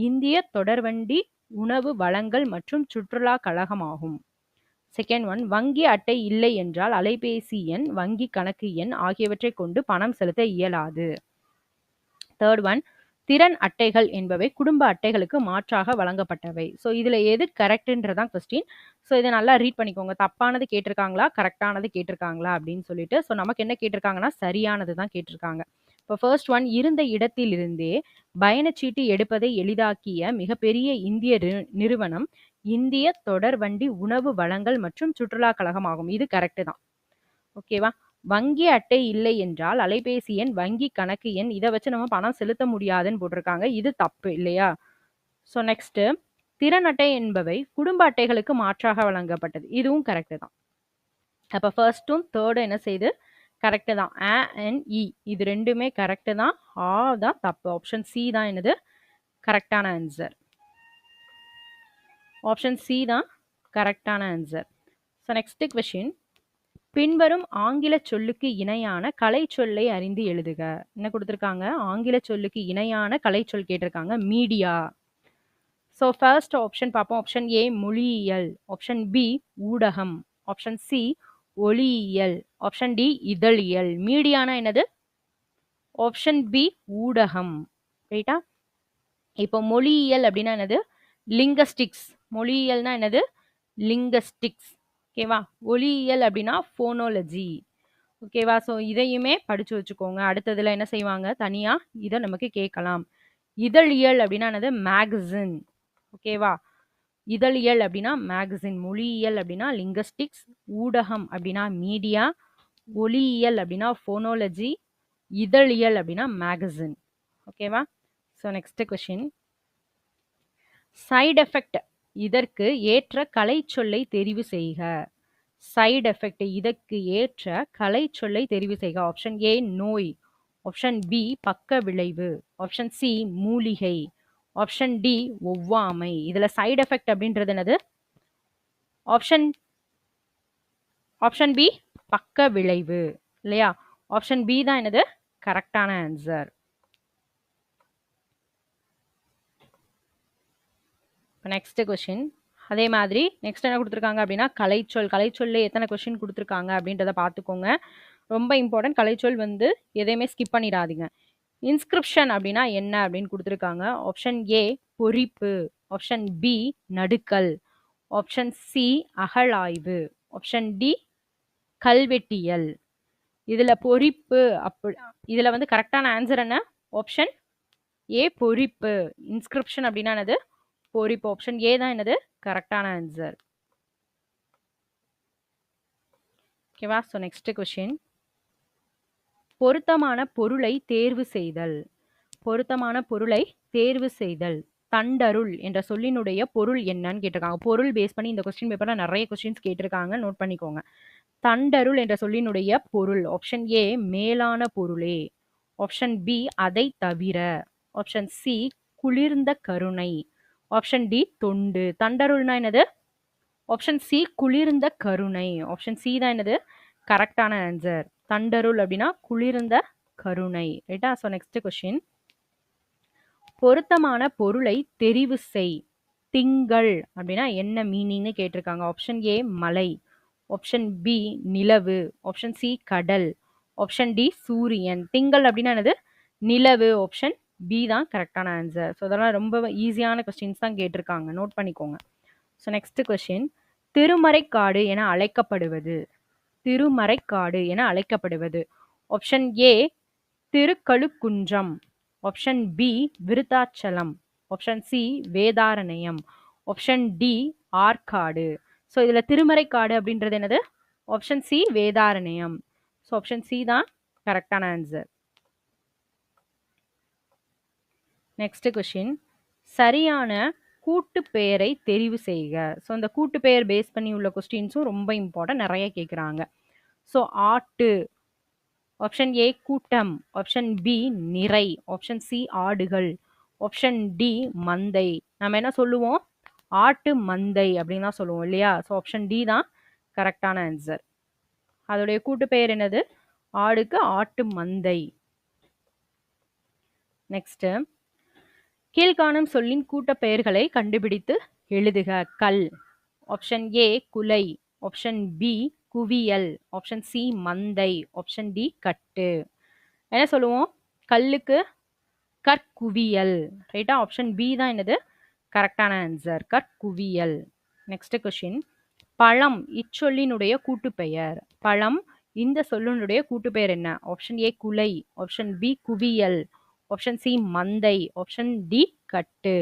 இந்திய தொடர்வண்டி உணவு வழங்கல் மற்றும் சுற்றுலா கழகமாகும். Second one. வங்கி அட்டை இல்லை என்றால் அலைபேசி எண், வங்கி கணக்கு எண் ஆகியவற்றை கொண்டு பணம் செலுத்த இயலாது. Third one. திறன் அட்டைகள் என்பவை குடும்ப அட்டைகளுக்கு மாற்றாக வழங்கப்பட்டவை. ஸோ இதுல எது கரெக்ட்ன்றதான் கொஸ்டின். ஸோ இதை நல்லா ரீட் பண்ணிக்கோங்க. தப்பானது கேட்டிருக்காங்களா கரெக்டானது கேட்டிருக்காங்களா அப்படின்னு சொல்லிட்டு. ஸோ நமக்கு என்ன கேட்டிருக்காங்கன்னா சரியானது தான் கேட்டிருக்காங்க. இப்போ ஃபர்ஸ்ட் ஒன். இருந்த இடத்திலிருந்தே பயணச்சீட்டு எடுப்பதை எளிதாக்கிய மிகப்பெரிய இந்திய நிறுவனம் இந்திய தொடர்வண்டி உணவு வழங்கல் மற்றும் சுற்றுலா கழகம் ஆகும். இது கரெக்ட் தான். ஓகேவா? வங்கி அட்டை இல்லை என்றால் அலைபேசி எண், வங்கி கணக்கு எண் இதை வச்சு நம்ம பணம் செலுத்த முடியாதுன்னு போட்டிருக்காங்க. இது தப்பு இல்லையா? So next. திறன் அட்டை என்பவை குடும்ப அட்டைகளுக்கு மாற்றாக வழங்கப்பட்டது. இதுவும் கரெக்ட் தான். அப்ப ஃபர்ஸ்டும் தேர்டும் என்ன செய்யுது, கரெக்ட் தான். A and E இது ரெண்டுமே கரெக்ட் தான். ஆ தான் தப்பு. ஆப்ஷன் சி தான் என்னது கரெக்டான ஆன்சர். ஆப்ஷன் சி தான் கரெக்டான ஆன்சர். So next question. பின்வரும் ஆங்கில சொல்லுக்கு இணையான கலை சொல்லை அறிந்து எழுதுக. என்ன கொடுத்துருக்காங்க, ஆங்கில சொல்லுக்கு இணையான கலை சொல் கேட்டிருக்காங்க. மீடியா. ஸோ ஃபர்ஸ்ட் ஆப்ஷன் பார்ப்போம். ஆப்ஷன் ஏ மொழியியல், ஆப்ஷன் பி ஊடகம், ஆப்ஷன் சி ஒளியியல், ஆப்ஷன் டி இதழியல். மீடியானா என்னது? ஆப்ஷன் பி ஊடகம். ரைட்டா? இப்போ மொழியியல் அப்படின்னா என்னது? லிங்கஸ்டிக்ஸ். மொழியியல்னா என்னது? லிங்கஸ்டிக்ஸ். ஓகேவா? ஒளியியல் அப்படின்னா ஃபோனோலஜி. ஓகேவா? ஸோ இதையுமே படிச்சு வச்சுக்கோங்க. அடுத்ததுல என்ன செய்வாங்க, தனியா இதை நமக்கு கேட்கலாம். இதழியல் அப்படின்னா என்னது? மேகசின். ஓகேவா? இதழியல் அப்படின்னா மேகசின், மொழியியல் அப்படின்னா லிங்கஸ்டிக்ஸ், ஊடகம் அப்படின்னா மீடியா, ஒளியியல் அப்படின்னா ஃபோனோலஜி, இதழியல் அப்படின்னா மேகசின். ஓகேவா? So next question. Side effect இதற்கு ஏற்ற கலை சொல்லை தெரிவு செய்க. சைடு எஃபெக்ட் இதற்கு ஏற்ற கலை சொல்லை தெரிவு செய்க. ஆப்ஷன் ஏ நோய், ஆப்ஷன் பி பக்க விளைவு, ஆப்ஷன் சி மூலிகை, ஆப்ஷன் டி ஒவ்வாமை. இதுல சைடு எஃபெக்ட் அப்படின்றது என்னது? ஆப்ஷன் பி பக்க விளைவு இல்லையா? ஆப்ஷன் பி தான் என்னது கரெக்டான ஆன்சர். Next question. அதே மாதிரி நெக்ஸ்ட் என்ன கொடுத்துருக்காங்க அப்படின்னா கலைச்சொல். கலைச்சொல்ல எத்தனை கொஸ்டின் கொடுத்துருக்காங்க அப்படின்றத பார்த்துக்கோங்க. ரொம்ப இம்பார்ட்டன்ட். கலைச்சொல் எதையுமே ஸ்கிப் பண்ணிடாதீங்க. இன்ஸ்கிரிப்ஷன் அப்படின்னா என்ன அப்படின்னு கொடுத்துருக்காங்க. ஆப்ஷன் ஏ பொறிப்பு, ஆப்ஷன் பி நடுக்கல், ஆப்ஷன் சி அகழாய்வு, ஆப்ஷன் டி கல்வெட்டியல். இதுல பொறிப்பு இதுல கரெக்டான ஆன்சர் என்ன? Option A பொறிப்பு. இன்ஸ்கிரிப்ஷன் அப்படின்னா என்னது? பொறிப்பு. ஆப்ஷன் ஏ தான் என்னது? கரெக்டான ஆன்சர். ஓகேவா? So next question. பொருத்தமான பொருளை தேர்வு செய்தல். பொருத்தமான பொருளை தேர்வு செய்தல். தண்டருள் என்ற சொல்லினுடைய பொருள் என்னன்னு கேட்டிருக்காங்க. பொருள் பேஸ் பண்ணி இந்த கொஸ்டின் பேப்பர்ல நிறைய கொஸ்டின்ஸ் கேட்டிருக்காங்க, நோட் பண்ணிக்கோங்க. தண்டருள் என்ற சொல்லினுடைய பொருள். ஆப்ஷன் ஏ மேலான பொருளே. ஆப்ஷன் பி அதை தவிர. ஆப்ஷன் சி குளிர்ந்த கருணை. ஆப்ஷன் டி தொண்டு. தண்டருள்னா என்னது? ஆப்ஷன் சி குளிர்ந்த கருணை. ஆப்ஷன் சி தான் என்னது? கரெக்டான ஆன்சர். தண்டருள் அப்படின்னா குளிர்ந்த கருணை. ரைட்டா? So next question. பொருத்தமான பொருளை தெரிவு செய். திங்கள் அப்படின்னா என்ன மீனிங்னு கேட்டிருக்காங்க. ஆப்ஷன் ஏ மலை. ஆப்ஷன் பி நிலவு. ஆப்ஷன் சி கடல். ஆப்ஷன் டி சூரியன். திங்கள் அப்படின்னா என்னது? நிலவு. ஆப்ஷன் பி தான் கரெக்டான ஆன்சர். ஸோ இதெல்லாம் ரொம்ப ஈஸியான கொஸ்டின்ஸ் தான் கேட்டிருக்காங்க, நோட் பண்ணிக்கோங்க. So next question. திருமறைக்காடு என அழைக்கப்படுவது. திருமறைக்காடு என அழைக்கப்படுவது. Option A Thirukalukundram. Option B Virudhachalam. Option C Vedaranyam. Option D Arcot. So இதுல திருமறைக்காடு அப்படின்றது என்னது? Option C Vedaranyam. So option C தான் கரெக்டான ஆன்சர். Next question. சரியான கூட்டு பெயரை தெரிவு செய்க. ஸோ இந்த கூட்டு பெயர் பேஸ் பண்ணி உள்ள கொஸ்டின்ஸும் ரொம்ப இம்பார்ட்டன்ட், நிறைய கேட்குறாங்க. ஸோ ஆட்டு. ஆப்ஷன் ஏ கூட்டம். ஆப்ஷன் பி நிறை. ஆப்ஷன் சி ஆடுகள். ஆப்ஷன் டி மந்தை. நம்ம என்ன சொல்லுவோம்? ஆட்டு மந்தை அப்படின்னு தான் சொல்லுவோம் இல்லையா? ஸோ ஆப்ஷன் டி தான் கரெக்டான ஆன்சர். அதோடைய கூட்டு பெயர் என்னது? ஆடுக்கு ஆட்டு மந்தை. நெக்ஸ்ட். கீழ்காணும் சொல்லின் கூட்ட பெயர்களை கண்டுபிடித்து எழுதுக. கல். ஆப்ஷன் ஏ குலை. ஆப்ஷன் பி குவியல். ஆப்ஷன் சி மந்தை. ஆப்ஷன் டி கட்டு. என்ன சொல்லுவோம்? கல்லுக்கு கற்குவியல். ரைட்டா? ஆப்ஷன் பி தான் என்னது? கரெக்டான ஆன்சர். கற்குவியல். Next question. பழம் இச்சொல்லினுடைய கூட்டு பெயர். பழம் இந்த சொல்லினுடைய கூட்டு பெயர் என்ன? ஆப்ஷன் ஏ குலை. ஆப்ஷன் பி குவியல். ஆப்ஷன் சி மந்தை. ஆப்ஷன் டி கட்டு.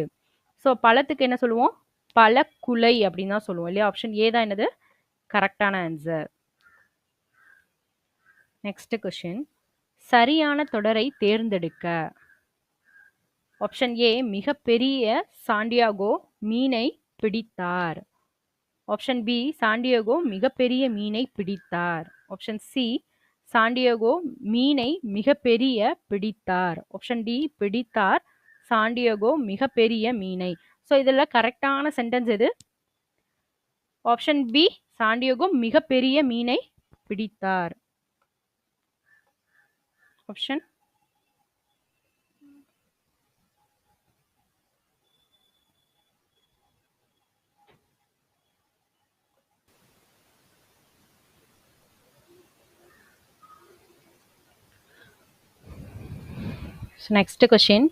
ஸோ பழத்துக்கு என்ன சொல்லுவோம்? பழக்குலை அப்படின்னு தான் சொல்லுவோம் இல்லையா? ஆப்ஷன் ஏ தான் என்னது? கரெக்டான ஆன்சர். Next question. சரியான தொடரை தேர்ந்தெடுக்க. ஆப்ஷன் ஏ மிகப்பெரிய சாண்டியாகோ மீனை பிடித்தார். ஆப்ஷன் பி சாண்டியாகோ மிகப்பெரிய மீனை பிடித்தார். ஆப்ஷன் சி சாண்டியாகோ மீனை மிகப்பெரிய பிடித்தார். ஆப்ஷன் டி பிடித்தார் சாண்டியாகோ மிகப்பெரிய மீனை. ஸோ இதில் கரெக்டான சென்டென்ஸ் எது? ஆப்ஷன் பி சாண்டியாகோ மிகப்பெரிய மீனை பிடித்தார். Option next question.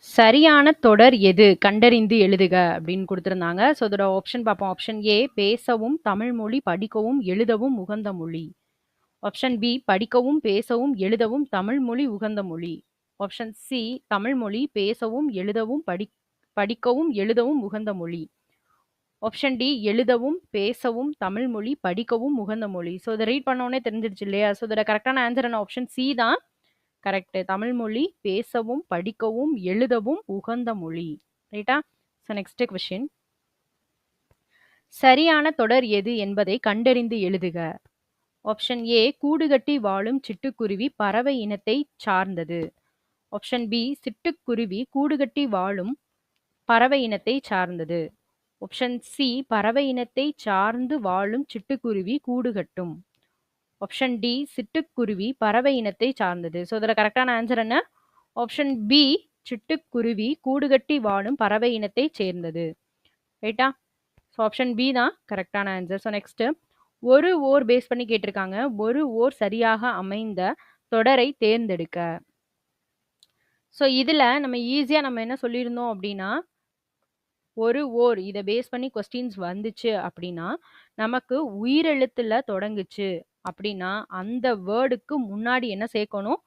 சரியான தொடர் எது? கண்டறிந்து எழுதுக அப்படின்னு கொடுத்துருந்தாங்க. ஸோ இதோட ஆப்ஷன் பார்ப்போம். ஆப்ஷன் ஏ பேசவும் தமிழ் மொழி படிக்கவும் எழுதவும் உகந்த மொழி. ஆப்ஷன் பி படிக்கவும் பேசவும் எழுதவும் தமிழ் மொழி உகந்த மொழி. ஆப்ஷன் சி தமிழ் மொழி பேசவும் எழுதவும் படிக்கவும் எழுதவும் உகந்த மொழி. ஆப்ஷன் டி எழுதவும் பேசவும் தமிழ் மொழி படிக்கவும் உகந்த மொழி. ஸோ இதை ரீட் பண்ணோன்னே தெரிஞ்சிருச்சு இல்லையா? ஸோ இதோட கரெக்டான ஆன்சர் என்ன? ஆப்ஷன் சி தான் கரெக்ட். தமிழ் மொழி பேசவும் படிக்கவும் எழுதவும் உகந்த மொழி. ரைட்டா? So next question. சரியான தொடர் எது என்பதை கண்டறிந்து எழுதுக. ஆப்ஷன் ஏ கூடுகட்டி வாழும் சிட்டுக்குருவி பறவை இனத்தை சார்ந்தது. ஆப்ஷன் பி சிட்டுக்குருவி கூடுகட்டி வாழும் பறவை இனத்தை சார்ந்தது. ஆப்ஷன் சி பறவை இனத்தை சார்ந்து வாழும் சிட்டுக்குருவி கூடுகட்டும். ஆப்ஷன் டி சிட்டுக்குருவி பறவை இனத்தை சார்ந்தது. ஸோ இதில் கரெக்டான ஆன்சர் என்ன? ஆப்ஷன் பி சிட்டுக்குருவி கூடுகட்டி வாழும் பறவை இனத்தை சேர்ந்தது. ரைட்டா? ஸோ ஆப்ஷன் பி தான் கரெக்டான ஆன்சர். So next. ஒரு ஓர் பேஸ் பண்ணி கேட்டிருக்காங்க. ஒரு ஓர் சரியாக அமைந்த தொடரை தேர்ந்தெடுக்க. ஸோ இதில் நம்ம ஈஸியாக நம்ம என்ன சொல்லியிருந்தோம் அப்படின்னா, ஒரு ஓர் இதை பேஸ் பண்ணி கொஸ்டின்ஸ் வந்துச்சு அப்படின்னா நமக்கு உயிரெழுத்துல தொடங்குச்சு அப்படின்னா அந்த வேர்டுக்கு முன்னாடி என்ன சேர்க்கணும்?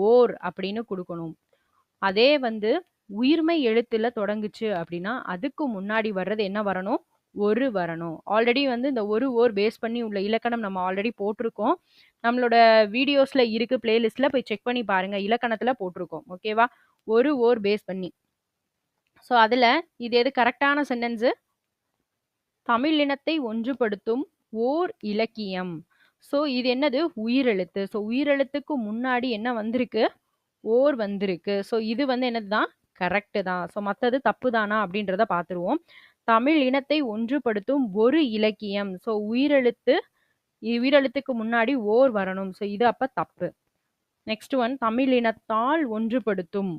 ஓர் அப்படின்னு கொடுக்கணும். அதே வந்து உயிர்மை எழுத்துல தொடங்குச்சு அப்படின்னா அதுக்கு முன்னாடி வர்றது என்ன வரணும்? ஒரு வரணும். ஆல்ரெடி வந்து இந்த ஒரு ஓர் பேஸ் பண்ணி உள்ள இலக்கணம் நம்ம ஆல்ரெடி போட்டிருக்கோம். நம்மளோட வீடியோஸ்ல இருக்கு, பிளேலிஸ்ட்ல போய் செக் பண்ணி பாருங்க. இலக்கணத்துல போட்டிருக்கோம். ஓகேவா? ஒரு ஓர் பேஸ் பண்ணி. ஸோ அதுல இது எது கரெக்டான சென்டென்ஸ்? தமிழினத்தை ஒன்றுபடுத்தும் ஓர் இலக்கியம். ஸோ இது என்னது? உயிரெழுத்து. ஸோ உயிரெழுத்துக்கு முன்னாடி என்ன வந்திருக்கு? ஓர் வந்திருக்கு. ஸோ இது வந்து என்னதுதான்? கரெக்ட் தான். ஸோ மற்றது தப்பு தானா அப்படின்றத பார்த்துருவோம். தமிழ் இனத்தை ஒன்றுபடுத்தும் ஒரு இலக்கியம். ஸோ உயிரெழுத்துக்கு முன்னாடி ஓர் வரணும். ஸோ இது அப்ப தப்பு. நெக்ஸ்ட் ஒன், தமிழ் இனத்தால் ஒன்றுபடுத்தும்.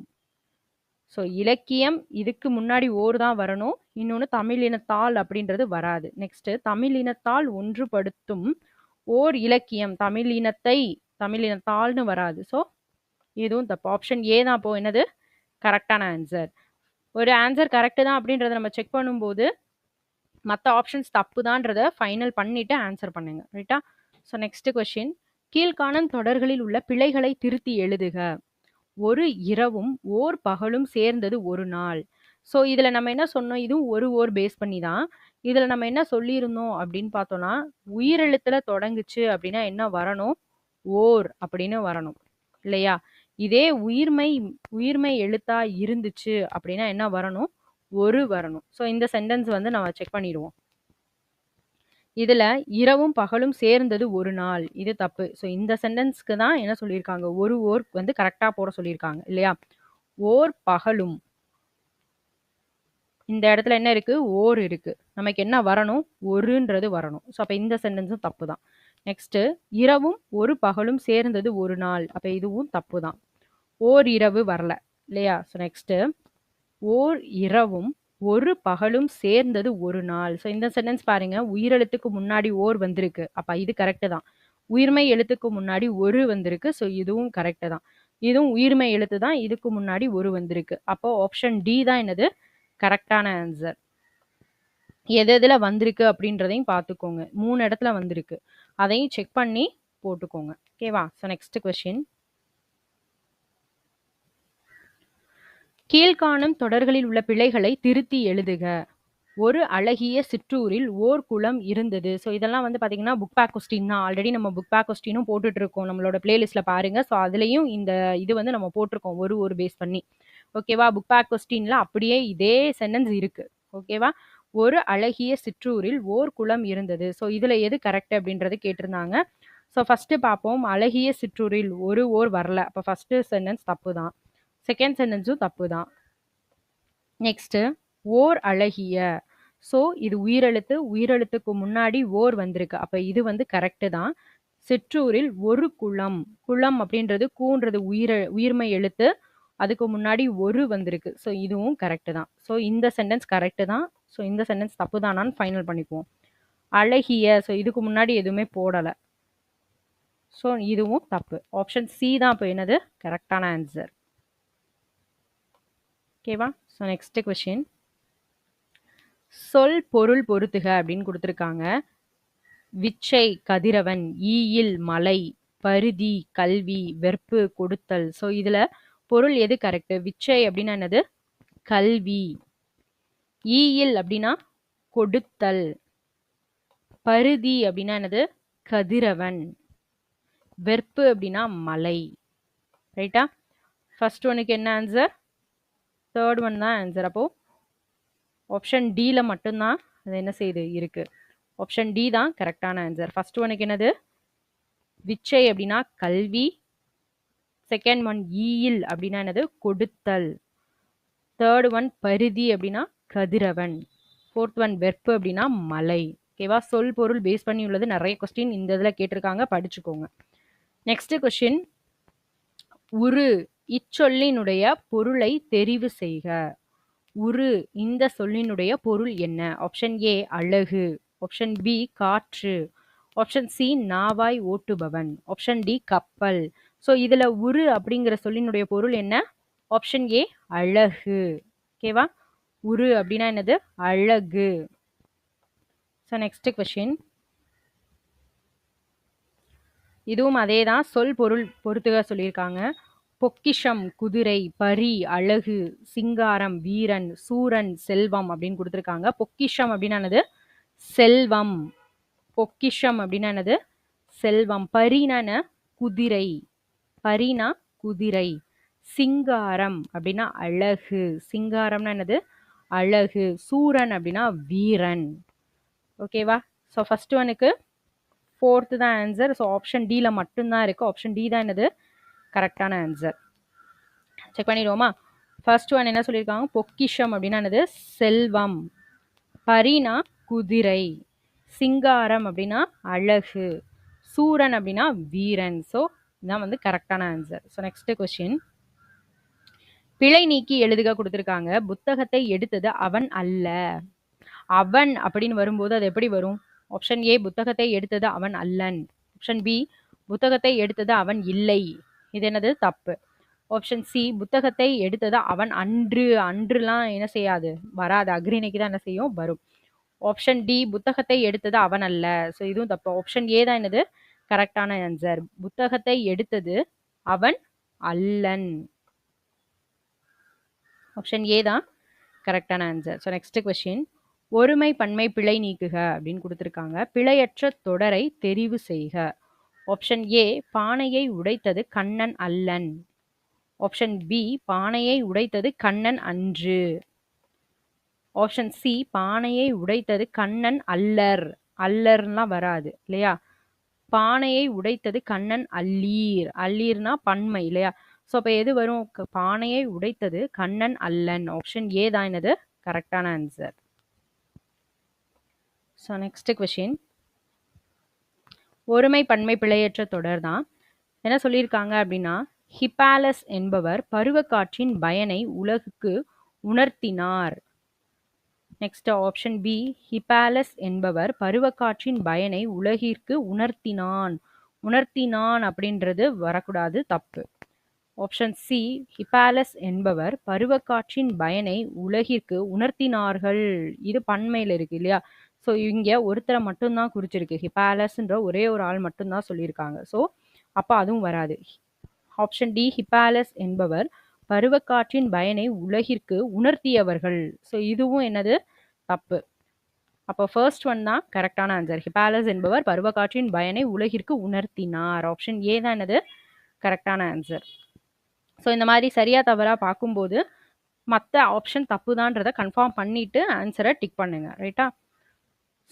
ஸோ இலக்கியம் இதுக்கு முன்னாடி ஓர் தான் வரணும். இன்னொன்று தமிழ் இனத்தால் அப்படின்றது வராது. நெக்ஸ்ட், தமிழ் இனத்தால் ஒன்றுபடுத்தும் ஓர் இலக்கியம். தமிழ் இனத்தால்னு வராது. ஸோ இதுவும் தப்பு. ஆப்ஷன் ஏ தான் அப்போ என்னது? கரெக்டான ஆன்சர். ஒரு ஆன்சர் கரெக்டு தான் அப்படின்றத நம்ம செக் பண்ணும்போது மற்ற ஆப்ஷன்ஸ் தப்பு தான்றத ஃபைனல் பண்ணிட்டு ஆன்சர் பண்ணுங்க. ரைட்டா? ஸோ நெக்ஸ்ட் கொஸ்டின், கீழ்காணும் தொடர்களில் உள்ள பிழைகளை திருத்தி எழுதுக. ஒரு இரவும் ஓர் பகலும் சேர்ந்தது ஒரு நாள். ஸோ இதில் நம்ம என்ன சொன்னோம்? இதுவும் ஒரு ஓர் பேஸ் பண்ணி தான். இதில் நம்ம என்ன சொல்லியிருந்தோம் அப்படின்னு பார்த்தோம்னா, உயிரெழுத்துல தொடங்குச்சு அப்படின்னா என்ன வரணும்? ஓர் அப்படின்னு வரணும் இல்லையா? இதே உயிர்மை எழுத்தா இருந்துச்சு அப்படின்னா என்ன வரணும்? ஒரு வரணும். ஸோ இந்த சென்டென்ஸ் வந்து நம்ம செக் பண்ணிடுவோம். இதுல இரவும் பகலும் சேர்ந்தது ஒரு நாள், இது தப்பு. ஸோ இந்த சென்டென்ஸ்க்கு தான் என்ன சொல்லியிருக்காங்க? ஒரு ஓர் வந்து கரெக்டா போட சொல்லியிருக்காங்க இல்லையா? ஓர் பகலும், இந்த இடத்துல என்ன இருக்கு? ஓர் இருக்கு. நமக்கு என்ன வரணும்? ஒருன்றது வரணும். ஸோ அப்ப இந்த சென்டென்ஸும் தப்பு தான். நெக்ஸ்ட், இரவும் ஒரு பகலும் சேர்ந்தது ஒரு நாள். அப்ப இதுவும் தப்பு தான். ஓர் இரவு வரல இல்லையா? ஸோ நெக்ஸ்ட், ஓர் இரவும் ஒரு பகலும் சேர்ந்தது ஒரு நாள். ஸோ இந்த சென்டென்ஸ் பாருங்க, உயிரெழுத்துக்கு முன்னாடி ஓர் வந்திருக்கு. அப்ப இது கரெக்டு தான். உயிர்மை எழுத்துக்கு முன்னாடி ஒரு வந்திருக்கு. ஸோ இதுவும் கரெக்டு தான். இதுவும் உயிர்மை எழுத்து தான், இதுக்கு முன்னாடி ஒரு வந்திருக்கு. அப்போ ஆப்ஷன் டி தான் என்னது? கரெக்டான ஆன்சர். எது எதுல வந்திருக்கு அப்படின்றதையும் பார்த்துக்கோங்க. 3 இடத்துல வந்திருக்கு. அதையும் செக் பண்ணி போட்டுக்கோங்க. ஓகேவா? ஸோ நெக்ஸ்ட் கொஸ்டின், கீழ்காணும் தொடர்களில் உள்ள பிழைகளை திருத்தி எழுதுக. ஒரு அழகிய சிற்றூரில் ஓர் குளம் இருந்தது. ஸோ இதெல்லாம் வந்து பார்த்தீங்கன்னா புக் பேக் கொஸ்டின் தான். ஆல்ரெடி நம்ம புக் பேக் கொஸ்டினும் போட்டுட்டு இருக்கோம். நம்மளோட பிளேலிஸ்ட்ல பாருங்க. ஸோ அதுலேயும் இந்த இது வந்து நம்ம போட்டிருக்கோம் ஒரு பேஸ் பண்ணி. ஓகேவா? புக் பேக் கொஸ்டின்ல அப்படியே இதே சென்டென்ஸ் இருக்கு. ஓகேவா? ஒரு அழகிய சிற்றூரில் ஓர் குளம் இருந்தது. ஸோ இதுல எது கரெக்ட் அப்படின்றது கேட்டிருந்தாங்க. ஸோ ஃபர்ஸ்ட் பார்ப்போம். அழகிய சிற்றூரில் ஒரு ஓர் வரல. அப்போ ஃபர்ஸ்ட் சென்டென்ஸ் தப்பு தான். செகண்ட் சென்டென்ஸும் தப்பு தான். நெக்ஸ்ட், ஓர் அழகிய. ஸோ இது உயிரெழுத்துக்கு முன்னாடி ஓர் வந்திருக்கு. அப்ப இது வந்து கரெக்டு தான். சிற்றூரில் ஒரு குளம். குளம் அப்படின்றது கூன்றது உயிர்மை எழுத்து. அதுக்கு முன்னாடி ஒரு வந்திருக்கு. ஸோ இதுவும் கரெக்டு தான். ஸோ இந்த சென்டென்ஸ் கரெக்டு தான். ஸோ இந்த சென்டென்ஸ் தப்பு தானான்னு ஃபைனல் பண்ணிக்குவோம். அழகிய, ஸோ இதுக்கு முன்னாடி எதுவுமே போடலை. ஸோ இதுவும் தப்பு. ஆப்ஷன் சி தான் இப்போ என்னது? கரெக்டான ஆன்சர். ஓகேவா? ஸோ நெக்ஸ்ட் கொஸ்டின், சொல் பொருள் பொருத்துக அப்படின்னு கொடுத்துருக்காங்க. விச்சை கதிரவன், ஈயில் மலை, பருதி கல்வி, வெற்பு கொடுத்தல். ஸோ இதுல பொருள் எது கரெக்ட்? விச்சை அப்படின்னா என்னது? கல்வி. ஈயில் அப்படின்னா கொடுத்தல். பருதி அப்படின்னா என்னது? கதிரவன். வெற்பு அப்படின்னா மலை. ரைட்டா? ஃபர்ஸ்ட் ஒனுக்கு என்ன ஆன்சர்? தேர்ட் ஒன் தான் ஆன்சர். அப்போ ஆப்ஷன் டில மட்டும்தான் அது என்ன செய்யுது இருக்கு. ஆப்ஷன் டி தான் கரெக்டான ஆன்சர். ஃபர்ஸ்ட் ஒனுக்கு என்னது? விச்சை அப்படின்னா கல்வி. செகண்ட் ஒன் ஈயில் அப்படின்னா என்னது? கொடுத்தல். தேர்ட் ஒன் பருதி அப்படின்னா கதிரவன். ஃபோர்த் ஒன் வெற்பு அப்படின்னா மலை. ஓகேவா? சொல் பொருள் பேஸ் பண்ணி உள்ளது நிறைய கொஸ்டின் இந்த இதில் கேட்டிருக்காங்க, படிச்சுக்கோங்க. நெக்ஸ்ட் கொஸ்டின், உரு இச்சொல்லினுடைய பொருளை தெரிவு செய்க. உரு இந்த சொல்லினுடைய பொருள் என்ன? ஆப்ஷன் ஏ அழகு, ஆப்ஷன் பி காற்று, ஆப்ஷன் சி நாவாய் ஓட்டுபவன், ஆப்ஷன் டி கப்பல். ஸோ இதுல உரு அப்படிங்கிற சொல்லினுடைய பொருள் என்ன? ஆப்ஷன் ஏ அழகு. ஓகேவா? உரு அப்படின்னா என்னது? அழகு. ஸோ நெக்ஸ்ட் கொஸ்டின், இதுவும் அதே தான், சொல் பொருள் பொறுத்துக சொல்லியிருக்காங்க. பொக்கிஷம் குதிரை, பரி அழகு, சிங்காரம் வீரன், சூரன் செல்வம் அப்படின்னு கொடுத்துருக்காங்க. பொக்கிஷம் அப்படின்னா என்னது? செல்வம். பொக்கிஷம் அப்படின்னா என்னது? செல்வம். பரினா என்ன? குதிரை. பரினா குதிரை. சிங்காரம் அப்படின்னா அழகு. சிங்காரம்னா என்னது? அழகு. சூரன் அப்படின்னா வீரன். ஓகேவா? ஸோ ஃபர்ஸ்ட் ஒனுக்கு ஃபோர்த்து தான் ஆன்சர். ஸோ ஆப்ஷன் டில மட்டும்தான் இருக்கு. ஆப்ஷன் டி தான் என்னது? கரெக்டான ஆன்சர். செக் பண்ணிடுவோமா? ஃபர்ஸ்ட் ஒன் என்ன சொல்லியிருக்காங்க? பொக்கிஷம் அப்படின்னா என்னது? செல்வம். பரினா குதிரை. சிங்காரம் அப்படின்னா அழகு. சூரன் அப்படின்னா வீரன். ஸோ இதான் வந்து கரெக்டான ஆன்சர். So next question. பிழை நீக்கி எழுதுக கொடுத்துருக்காங்க. புத்தகத்தை எடுத்தது அவன் அல்ல. அவன் அப்படின்னு வரும்போது அது எப்படி வரும்? ஆப்ஷன் ஏ புத்தகத்தை எடுத்தது அவன் அல்லன். ஆப்ஷன் பி புத்தகத்தை எடுத்தது அவன் இல்லை. இது என்னது? தப்பு. ஆப்ஷன் சி புத்தகத்தை எடுத்தது அவன் அன்று. அன்றுலாம் என்ன செய்யாது? வராது. அக்ரிணைக்கு தான் என்ன செய்யும்? வரும். ஆப்ஷன் டி புத்தகத்தை எடுத்தது அவன் அல்ல. ஸோ இதுவும் தப்பு. ஆப்ஷன் ஏ தான் என்னது? கரெக்டான ஆன்சர். புத்தகத்தை எடுத்தது அவன் அல்லன். ஆப்ஷன் ஏ தான் கரெக்டான ஆன்சர். So next question. ஒருமை பன்மை பிழை நீக்குக அப்படின்னு கொடுத்துருக்காங்க. பிழையற்ற தொடரை தெரிவு செய்க. ஆப்ஷன் ஏ பானையை உடைத்தது கண்ணன் அல்லன். ஆப்ஷன் பி பானையை உடைத்தது கண்ணன் அன்று. ஆப்ஷன் சி பானையை உடைத்தது கண்ணன் அல்லர். அல்லர்லாம் வராது இல்லையா? பானையை உடைத்தது கண்ணன் அல்லீர். அல்லீர்னா பன்மை இல்லையா? ஸோ அப்போ எது வரும்? பானையை உடைத்தது கண்ணன் அல்லன். ஆப்ஷன் ஏ தான் என்னது? கரெக்டான ஆன்சர். So next question. ஒருமை பன்மை பிழையற்ற தொடர் தான். என்ன சொல்லியிருக்காங்க அப்படின்னா, ஹிப்பாலஸ் என்பவர் பருவக்காற்றின் பயனை உலகுக்கு உணர்த்தினார். நெக்ஸ்ட் ஆப்ஷன் பி ஹிப்பாலஸ் என்பவர் பருவக்காற்றின் பயனை உலகிற்கு உணர்த்தினான். உணர்த்தினான் அப்படின்றது வரக்கூடாது, தப்பு. ஆப்ஷன் சி ஹிப்பாலஸ் என்பவர் பருவக்காற்றின் பயனை உலகிற்கு உணர்த்தினார்கள். இது பன்மையில் இருக்கு இல்லையா? ஸோ இங்கே ஒருத்தரை மட்டும்தான் குறிச்சிருக்கு. ஹிப்பாலஸ்ன்ற ஒரே ஒரு ஆள் மட்டும்தான் சொல்லியிருக்காங்க. ஸோ அப்போ அதுவும் வராது. ஆப்ஷன் டி ஹிப்பாலஸ் என்பவர் பருவக்காற்றின் பயனை உலகிற்கு உணர்த்தியவர்கள். ஸோ இதுவும் என்னது? தப்பு. அப்போ ஃபர்ஸ்ட் ஒன் தான் கரெக்டான ஆன்சர். ஹிப்பாலஸ் என்பவர் பருவக்காற்றின் பயனை உலகிற்கு உணர்த்தினார். ஆப்ஷன் ஏ தான் என்னது? கரெக்டான ஆன்சர். ஸோ இந்த மாதிரி சரியா தவறா பார்க்கும்போது மற்ற ஆப்ஷன் தப்பு தான்றதை கன்ஃபார்ம் பண்ணிட்டு ஆன்சரை டிக் பண்ணுங்க. ரைட்டா?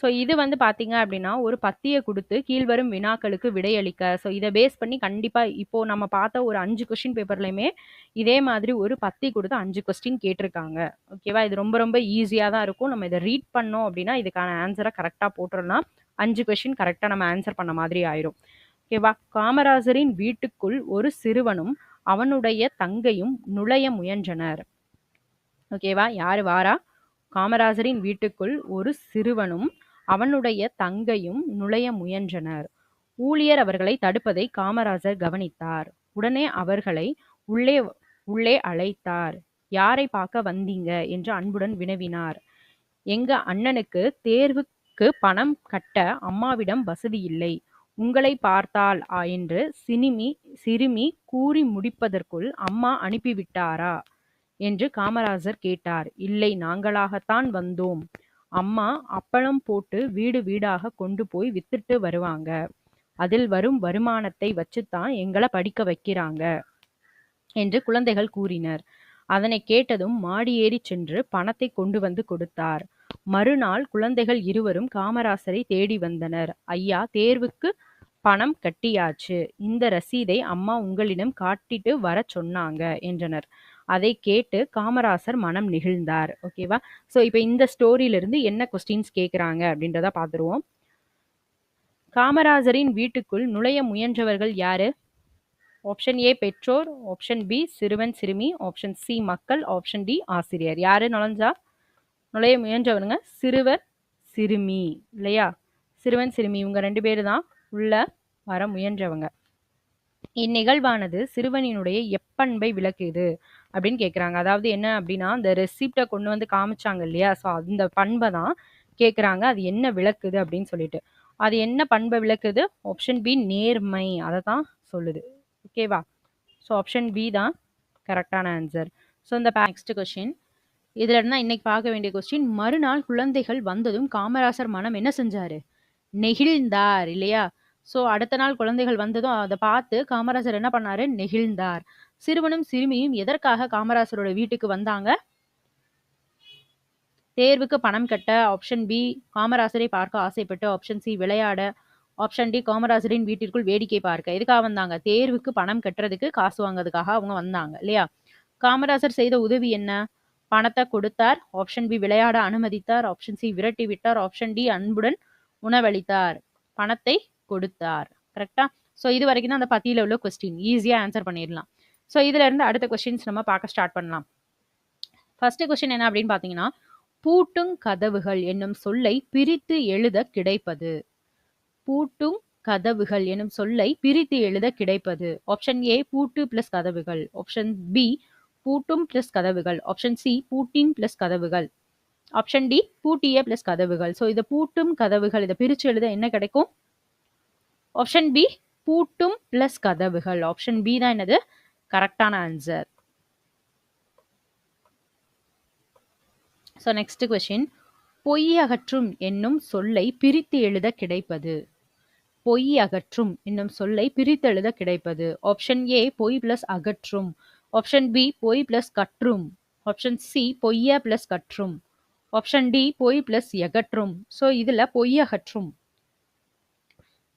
ஸோ இது வந்து பார்த்தீங்க அப்படின்னா ஒரு பத்தியை கொடுத்து கீழ்வரும் வினாக்களுக்கு விடையளிக்க. ஸோ இதை பேஸ் பண்ணி கண்டிப்பாக இப்போ நம்ம பார்த்த ஒரு 5 கொஸ்டின் பேப்பர்லையுமே இதே மாதிரி ஒரு பத்தி கொடுத்து 5 கொஸ்டின் கேட்டிருக்காங்க. ஓகேவா? இது ரொம்ப ரொம்ப ஈஸியாக தான் இருக்கும். நம்ம இதை ரீட் பண்ணோம் அப்படின்னா இதுக்கான ஆன்சரை கரெக்டாக போட்டுடலாம். 5 கொஸ்டின் கரெக்டாக நம்ம ஆன்சர் பண்ண மாதிரி ஆயிரும். ஓகேவா? காமராஜரின் வீட்டுக்குள் ஒரு சிறுவனும் அவனுடைய தங்கையும் நுழைய முயன்றனர். ஓகேவா? யாரு வாரா? காமராஜரின் வீட்டுக்குள் ஒரு சிறுவனும் அவனுடைய தங்கையும் நுழைய முயன்றனர். ஊழியர் அவர்களை தடுப்பதை காமராஜர் கவனித்தார். உடனே அவர்களை உள்ளே உள்ளே அழைத்தார். யாரை பார்க்க வந்தீங்க என்று அன்புடன் வினவினார். எங்க அண்ணனுக்கு தேர்வுக்கு பணம் கட்ட அம்மாவிடம் வசதி இல்லை. உங்களை பார்த்தால் என்று சிறுமி கூறி முடிப்பதற்குள் அம்மா அனுப்பிவிட்டாரா என்று காமராஜர் கேட்டார். இல்லை, நாங்களாகத்தான் வந்தோம். அம்மா அப்பளம் போட்டு வீடு வீடாக கொண்டு போய் வித்துட்டு வருவாங்க. அதில் வரும் வருமானத்தை வச்சுத்தான் எங்களை படிக்க வைக்கிறாங்க என்று குழந்தைகள் கூறினர். அதனை கேட்டதும் மாடி ஏறி சென்று பணத்தை கொண்டு வந்து கொடுத்தார். மறுநாள் குழந்தைகள் இருவரும் காமராசரை தேடி வந்தனர். ஐயா, தேர்வுக்கு பணம் கட்டியாச்சு. இந்த ரசீதை அம்மா உங்களிடம் காட்டிட்டு வர சொன்னாங்க என்றனர். அதை கேட்டு காமராசர் மனம் நெகிழ்ந்தார். ஓகேவா? ஸோ இப்போ இந்த ஸ்டோரியிலிருந்து என்ன கொஸ்டின்ஸ் கேட்குறாங்க அப்படின்றத பார்த்துருவோம். காமராஜரின் வீட்டுக்குள் நுழைய முயன்றவர்கள் யாரு? ஆப்ஷன் ஏ பெற்றோர், ஆப்ஷன் பி சிறுவன் சிறுமி, ஆப்ஷன் சி மக்கள், ஆப்ஷன் டி ஆசிரியர். யாரு நுழைய முயன்றவனுங்க? சிறுவர் சிறுமி இல்லையா? சிறுவன் சிறுமி இவங்க 2 பேரு தான் உள்ள வர முயன்றவங்க. இந்நிகழ்வானது சிறுவனினுடைய எப்பண்பை விளக்குது அப்படின்னு கேட்குறாங்க. அதாவது என்ன அப்படின்னா, அந்த ரெசிப்டை கொண்டு வந்து காமிச்சாங்க இல்லையா? ஸோ அந்த பண்பை தான் கேட்குறாங்க. அது என்ன விளக்குது அப்படின்னு சொல்லிட்டு. அது என்ன பண்பை விளக்குது? ஆப்ஷன் பி நேர்மை. அதை தான் சொல்லுது. ஓகேவா? ஸோ ஆப்ஷன் பி தான் கரெக்டான ஆன்சர். ஸோ இந்த நெக்ஸ்ட் கொஸ்டின் இதுல இருந்தா இன்னைக்கு பார்க்க வேண்டிய கொஸ்டின். மறுநாள் குழந்தைகள் வந்ததும் காமராசர் மனம் என்ன செஞ்சாரு? நெகிழ்ந்தார் இல்லையா? ஸோ அடுத்த நாள் குழந்தைகள் வந்ததும் அதை பார்த்து காமராசர் என்ன பண்ணாரு? நெகிழ்ந்தார். சிறுவனும் சிறுமியும் எதற்காக காமராசரோட வீட்டுக்கு வந்தாங்க? தேர்வுக்கு பணம் கட்ட. ஆப்ஷன் பி காமராசரை பார்க்க ஆசைப்பட்டு. ஆப்ஷன் சி விளையாட. ஆப்ஷன் டி காமராசரின் வீட்டிற்குள் வேடிக்கை பார்க்க. எதுக்காக வந்தாங்க? தேர்வுக்கு பணம் கட்டுறதுக்கு, காசு வாங்குறதுக்காக அவங்க வந்தாங்க இல்லையா? காமராசர் செய்த உதவி என்ன? பணத்தை கொடுத்தார். ஆப்ஷன் பி விளையாட அனுமதித்தார். ஆப்ஷன் சி விரட்டி விட்டார். ஆப்ஷன் டி அன்புடன் உணவளித்தார். பணத்தை கொடுத்தார். கரெக்டா? ஸோ இது வரைக்கும் தான் அந்த பத்தியில உள்ள கொஸ்டின். ஈஸியா ஆன்சர் பண்ணிடலாம். ஸோ இதுல இருந்து அடுத்த கொஸ்டின்ஸ் நம்ம பார்க்க ஸ்டார்ட் பண்ணலாம். ஃபர்ஸ்ட் கொஸ்டின் என்ன அப்படின்னு பாத்தீங்கன்னா, பூட்டும் கதவுகள் என்னும் சொல்லை பிரித்து எழுத கிடைப்பது. பூட்டும் கதவுகள் என்னும் சொல்லை பிரித்து எழுத கிடைப்பது. ஆப்ஷன் ஏ பூட்டு பிளஸ் கதவுகள். ஆப்ஷன் பி பூட்டும் பிளஸ் கதவுகள். ஆப்ஷன் சி பூட்டின் பிளஸ் கதவுகள். ஆப்ஷன் டி பூட்டிய பிளஸ் கதவுகள். ஸோ இதை பூட்டும் கதவுகள் இதை பிரிச்சு எழுத என்ன கிடைக்கும்? ஆப்ஷன் பி பூட்டும் பிளஸ் கதவுகள். ஆப்ஷன் பி தான் என்னது கரெக்டான ஆன்சர். So next question. பொய் அகற்றும் என்னும் சொல்லை பிரித்து எழுத கிடைப்பது. பொய் அகற்றும் என்னும் சொல்லை பிரித்து எழுத கிடைப்பது. ஆப்ஷன் ஏ பொய் பிளஸ் அகற்றும். ஆப்ஷன் பி பொய் பிளஸ் கற்றும். ஆப்ஷன் சி பொய்ய பிளஸ் கற்றும். ஆப்ஷன் டி பொய் பிளஸ் எகற்றும். ஸோ இதுல பொய் அகற்றும்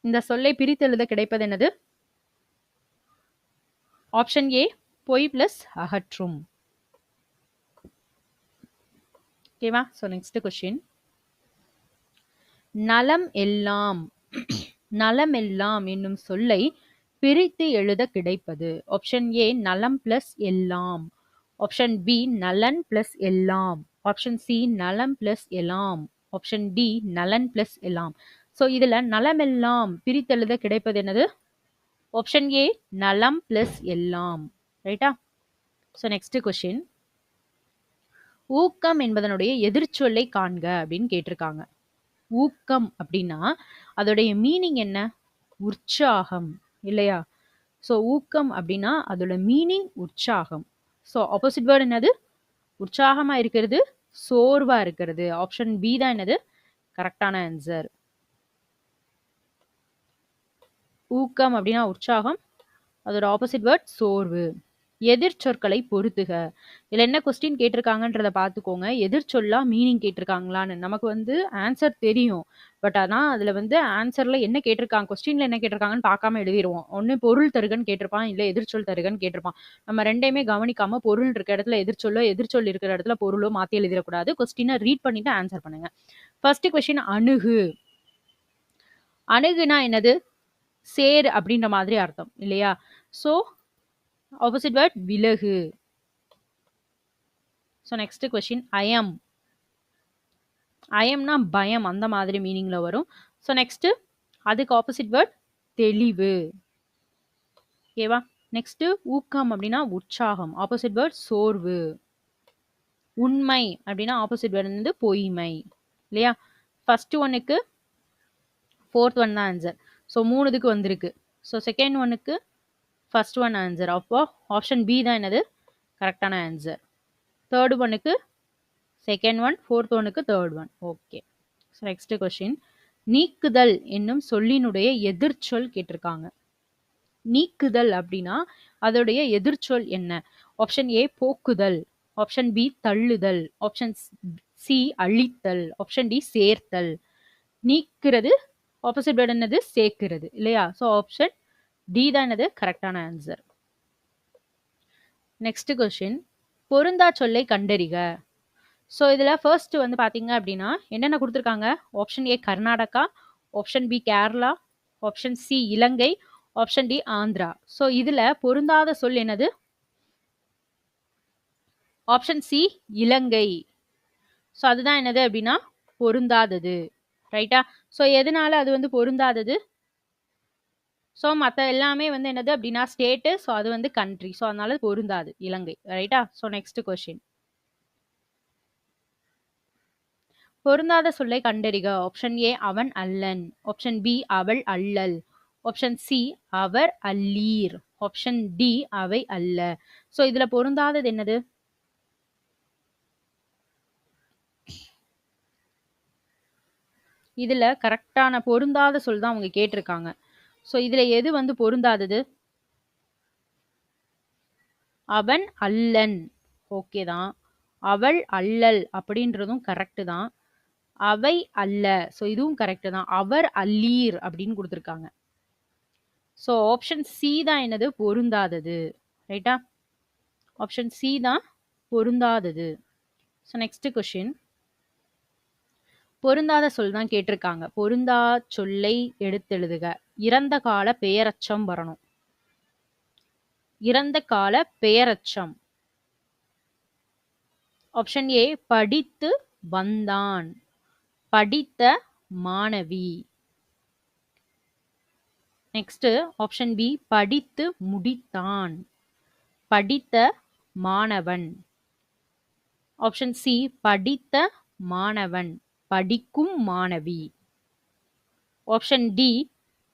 இந்த சொல்லை பிரித்து எழுத கிடைப்பது என்னது? ஆப்ஷன் ஏ பொய் பிளஸ் அகற்றும். ஓகேவா? So next question. நலம் எல்லாம் நலம் எல்லாம் என்னும் சொல்லை பிரித்து எழுத கிடைப்பது. ஆப்ஷன் ஏ நலம் பிளஸ் எல்லாம். ஆப்ஷன் பி நலன் பிளஸ் எல்லாம். ஆப்ஷன் சி நலம் பிளஸ் எல்லாம். ஆப்ஷன் டி நலன் பிளஸ் எல்லாம். ஸோ இதுல நலமெல்லாம் பிரித்து எழுத கிடைப்பது என்னது? ஆப்ஷன் ஏ நலம் பிளஸ் எல்லாம். ரைட்டா? So next question. ஊக்கம் என்பதனுடைய எதிர்ச்சொல்லை காண்க அப்படின்னு கேட்டிருக்காங்க. ஊக்கம் அப்படின்னா அதோடைய மீனிங் என்ன? உற்சாகம் இல்லையா? ஸோ ஊக்கம் அப்படின்னா அதோட மீனிங் உற்சாகம். ஸோ ஆப்போசிட் வேர்டு என்னது? உற்சாகமா இருக்கிறது, சோர்வா இருக்கிறது. ஆப்ஷன் பி தான் என்னது கரெக்டான ஆன்சர். ஊக்கம் அப்படின்னா உற்சாகம், அதோட ஆப்போசிட் வேர்ட் சோர்வு. எதிர்ச்சொற்களை பொறுத்துக. இதுல என்ன கொஸ்டின் கேட்டிருக்காங்கன்றத பார்த்துக்கோங்க. எதிர்ச்சொல்லா மீனிங் கேட்டிருக்காங்களான்னு. நமக்கு வந்து ஆன்சர் தெரியும், பட் ஆனால் அதுல வந்து ஆன்சர்ல என்ன கேட்டிருக்காங்க, கொஸ்டின்ல என்ன கேட்டிருக்காங்கன்னு பார்க்காம எழுதிடுவோம். ஒன்று பொருள் தருகன்னு கேட்டிருப்பான், இல்லை எதிர்ச்சொல் தருகன்னு கேட்டிருப்பான். நம்ம ரெண்டையுமே கவனிக்காம பொருள் இருக்க இடத்துல எதிர்ச்சொல்லோ, எதிர்ச்சொல் இருக்கிற இடத்துல பொருளோ மாற்றி எழுதிடக்கூடாது. கொஸ்டினை ரீட் பண்ணிட்டு ஆன்சர் பண்ணுங்க. ஃபர்ஸ்ட் கொஸ்டின் அணுகு. அணுகுனா என்னது? சேர் அப்படின்ற மாதிரி அர்த்தம் இல்லையா? ஸோ ஆப்போசிட் வேர்ட் விலகு. ஸோ நெக்ஸ்ட் கொஸ்டின் ஐஎம். ஐஎம்னா பயம், அந்த மாதிரி மீனிங்ல வரும். ஸோ நெக்ஸ்ட் அதுக்கு ஆப்போசிட் வேர்ட் தெளிவு. ஓகேவா? நெக்ஸ்ட் ஊக்கம் அப்படின்னா உற்சாகம், ஆப்போசிட் வேர்ட் சோர்வு. உண்மை அப்படின்னா ஆப்போசிட் வேர்ட் வந்து பொய்மை இல்லையா? ஃபர்ஸ்ட் ஒன்னுக்கு ஃபோர்த் ஒன் தான் ஆன்சர். ஸோ 3 இதுக்கு வந்திருக்கு. ஸோ செகண்ட் ஒன்னுக்கு ஃபர்ஸ்ட் ஒன் ஆன்சர். அப்போ ஆப்ஷன் பி தான் என்னது கரெக்டான ஆன்சர். தேர்ட் ஒன்னுக்கு செகண்ட் ஒன், ஃபோர்த் ஒன்னுக்கு third one. Okay. So next question. நீக்குதல் என்னும் சொல்லினுடைய எதிர்ச்சொல் கேட்டிருக்காங்க. நீக்குதல் அப்படின்னா அதோடைய எதிர்ச்சொல் என்ன? ஆப்ஷன் ஏ போக்குதல். ஆப்ஷன் பி தள்ளுதல். ஆப்ஷன் சி அழித்தல். ஆப்ஷன் டி சேர்த்தல். நீக்கிறது ஆப்போசிட் வேர்ட் என்னது? சேர்க்கிறது இல்லையா? ஸோ ஆப்ஷன் டி தான் என்னது கரெக்டான ஆன்சர். Next question. பொருந்தா சொல்லை கண்டறிக. ஸோ இதில் ஃபர்ஸ்ட் வந்து பார்த்தீங்க அப்படின்னா என்னென்ன கொடுத்துருக்காங்க? Option A Karnataka, option B Kerala, option C Ilangai, option D Andhra. So இதில் பொருந்தாத சொல் என்னது? ஆப்ஷன் சி இலங்கை. ஸோ அதுதான் என்னது அப்படின்னா பொருந்தாதது. ரைட்டா? ஸோ எதனால அது வந்து பொருந்தாதது? ஸோ மற்ற எல்லாமே வந்து என்னது அப்படின்னா ஸ்டேட்டு, ஸோ அது வந்து கண்ட்ரி. ஸோ அதனால பொருந்தாது இலங்கை. ரைட்டா? So next question. பொருந்தாத சொல்லை கண்டறிக. ஆப்ஷன் ஏ அவன் அல்லன். ஆப்ஷன் பி அவள் அல்லல். ஆப்ஷன் சி அவர் அல்லீர். ஆப்ஷன் டி அவை அல்ல. ஸோ இதுல பொருந்தாதது என்னது? இதுல கரெக்டான பொருந்தாத சொல் தான் அவங்க கேட்டிருக்காங்க. ஸோ இதுல எது வந்து பொருந்தாதது? அவன் அல்லன் ஓகே தான். அவள் அல்லல் அப்படின்றதும் கரெக்ட் தான். அவை அல்ல ஸோ இதுவும் கரெக்ட் தான். அவர் அல்லீர் அப்படின்னு கொடுத்துருக்காங்க. ஸோ ஆப்ஷன் சி தான் என்னது? பொருந்தாதது. ரைட்டா? ஆப்ஷன் சி தான் பொருந்தாதது. So next question. பொருந்தாத சொல் தான் கேட்டிருக்காங்க. பொருந்தா சொல்லை எடுத்தெழுதுக. இறந்த கால பெயரச்சம் வரணும். இறந்த கால பெயரச்சம். ஆப்ஷன் ஏ படித்து வந்தான். படித்த மாணவி. நெக்ஸ்ட் ஆப்ஷன் பி படித்து முடித்தான். படித்த மாணவன். ஆப்ஷன் சி படித்த மாணவன். படிக்கும் மாணவி. ஆப்ஷன் டி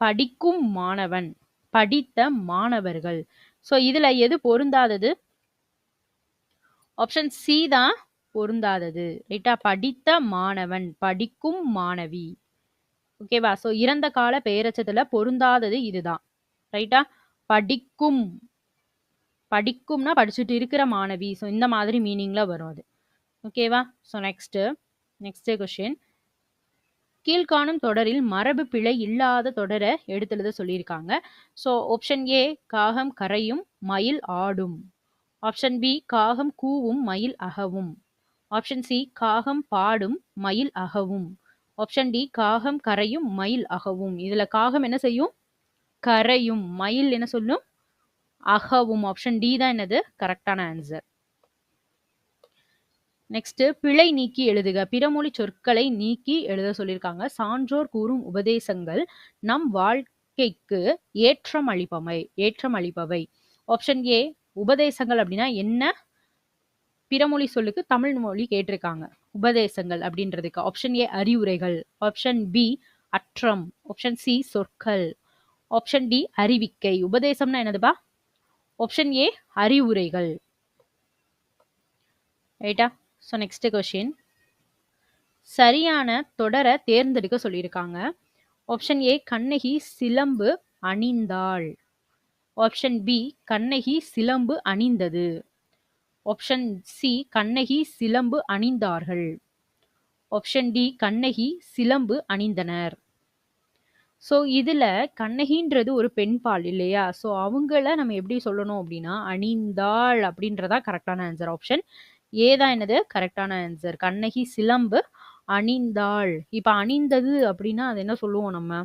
படிக்கும் மாணவன். படித்த மாணவர்கள். ஸோ இதுல எது பொருந்தாதது? ஆப்ஷன் சி தான் பொருந்தாதது. ரைட்டா? படித்த மாணவன் படிக்கும் மாணவி. ஓகேவா? ஸோ இறந்த கால பெயரச்சத்துல பொருந்தாதது இதுதான். ரைட்டா? படிக்கும். படிக்கும்னா படிச்சுட்டு இருக்கிற மாணவி. ஸோ இந்த மாதிரி மீனிங்ல வரும் அது. ஓகேவா? So next question. கீழ்காணும் தொடரில் மரபு பிழை இல்லாத தொடரை எடுத்தெழுத சொல்லியிருக்காங்க. ஸோ ஆப்ஷன் ஏ காகம் கரையும் மயில் ஆடும். ஆப்ஷன் பி காகம் கூவும் மயில் அகவும். ஆப்ஷன் சி காகம் பாடும் மயில் அகவும். ஆப்ஷன் டி காகம் கரையும் மயில் அகவும். இதுல காகம் என்ன செய்யும்? கரையும். மயில் என்ன சொல்லும்? அகவும். ஆப்ஷன் டி தான் என்னது? கரெக்டான ஆன்சர். நெக்ஸ்ட் பிழை நீக்கி எழுதுக. பிறமொழி சொற்களை நீக்கி எழுத சொல்லியிருக்காங்க. சான்றோர் கூறும் உபதேசங்கள் நம் வாழ்க்கைக்கு ஏற்றம் அளிப்பவை. ஆப்ஷன் ஏ உபதேசங்கள் அப்படின்னா என்ன? பிறமொழி சொல்லுக்கு தமிழ் மொழி கேட்டிருக்காங்க. உபதேசங்கள் அப்படின்றதுக்கு ஆப்ஷன் ஏ அறிவுரைகள். ஆப்ஷன் பி அற்றம். ஆப்ஷன் சி சொற்கள். ஆப்ஷன் டி அறிவிக்கை. உபதேசம்னா என்னதுப்பா? ஆப்ஷன் ஏ அறிவுரைகள். ரைட்டா? So next question. சரியான தொடரை தேர்ந்தெடுக்க சொல்லியிருக்காங்க. ஆப்ஷன் ஏ கண்ணகி சிலம்பு அணிந்தாள். ஆப்ஷன் பி கண்ணகி சிலம்பு அணிந்தது. ஆப்ஷன் சி கண்ணகி சிலம்பு அணிந்தார்கள். ஆப்ஷன் டி கண்ணகி சிலம்பு அணிந்தனர். ஸோ இதுல கண்ணகின்றது ஒரு பெண்பால் இல்லையா? ஸோ அவங்கள நம்ம எப்படி சொல்லணும் அப்படின்னா அணிந்தாள் அப்படின்றதா கரெக்டான ஆன்சர். ஆப்ஷன் ஏ தான் என்னது? கரெக்டான ஆன்சர். கண்ணகி சிலம்பு அணிந்தாள். இப்ப அணிந்தது அப்படின்னா அது என்ன சொல்லுவோம் நம்ம?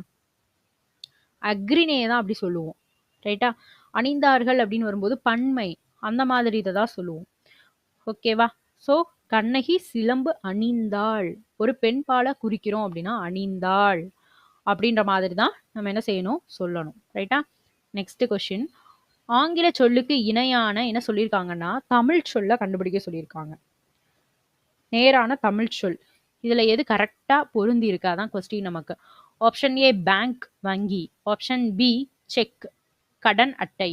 அக்ரிணையை தான் அப்படி சொல்லுவோம். ரைட்டா? அணிந்தார்கள் அப்படின்னு வரும்போது பன்மை அந்த மாதிரி இதை தான் சொல்லுவோம். ஓகேவா? ஸோ கண்ணகி சிலம்பு அணிந்தாள். ஒரு பெண் பாலை குறிக்கிறோம் அப்படின்னா அணிந்தாள் அப்படின்ற மாதிரி தான் நம்ம என்ன செய்யணும்? சொல்லணும். ரைட்டா? Next question. ஆங்கில சொல்லுக்கு இணையான என்ன சொல்லியிருக்காங்கன்னா தமிழ் சொல்ல கண்டுபிடிக்க சொல்லியிருக்காங்க. நேரான தமிழ் சொல். இதுல எது கரெக்டா பொருந்தி இருக்கா? அதான் கொஸ்டின் நமக்கு. ஆப்ஷன் ஏ பேங்க் வங்கி. ஆப்ஷன் பி செக் கடன் அட்டை.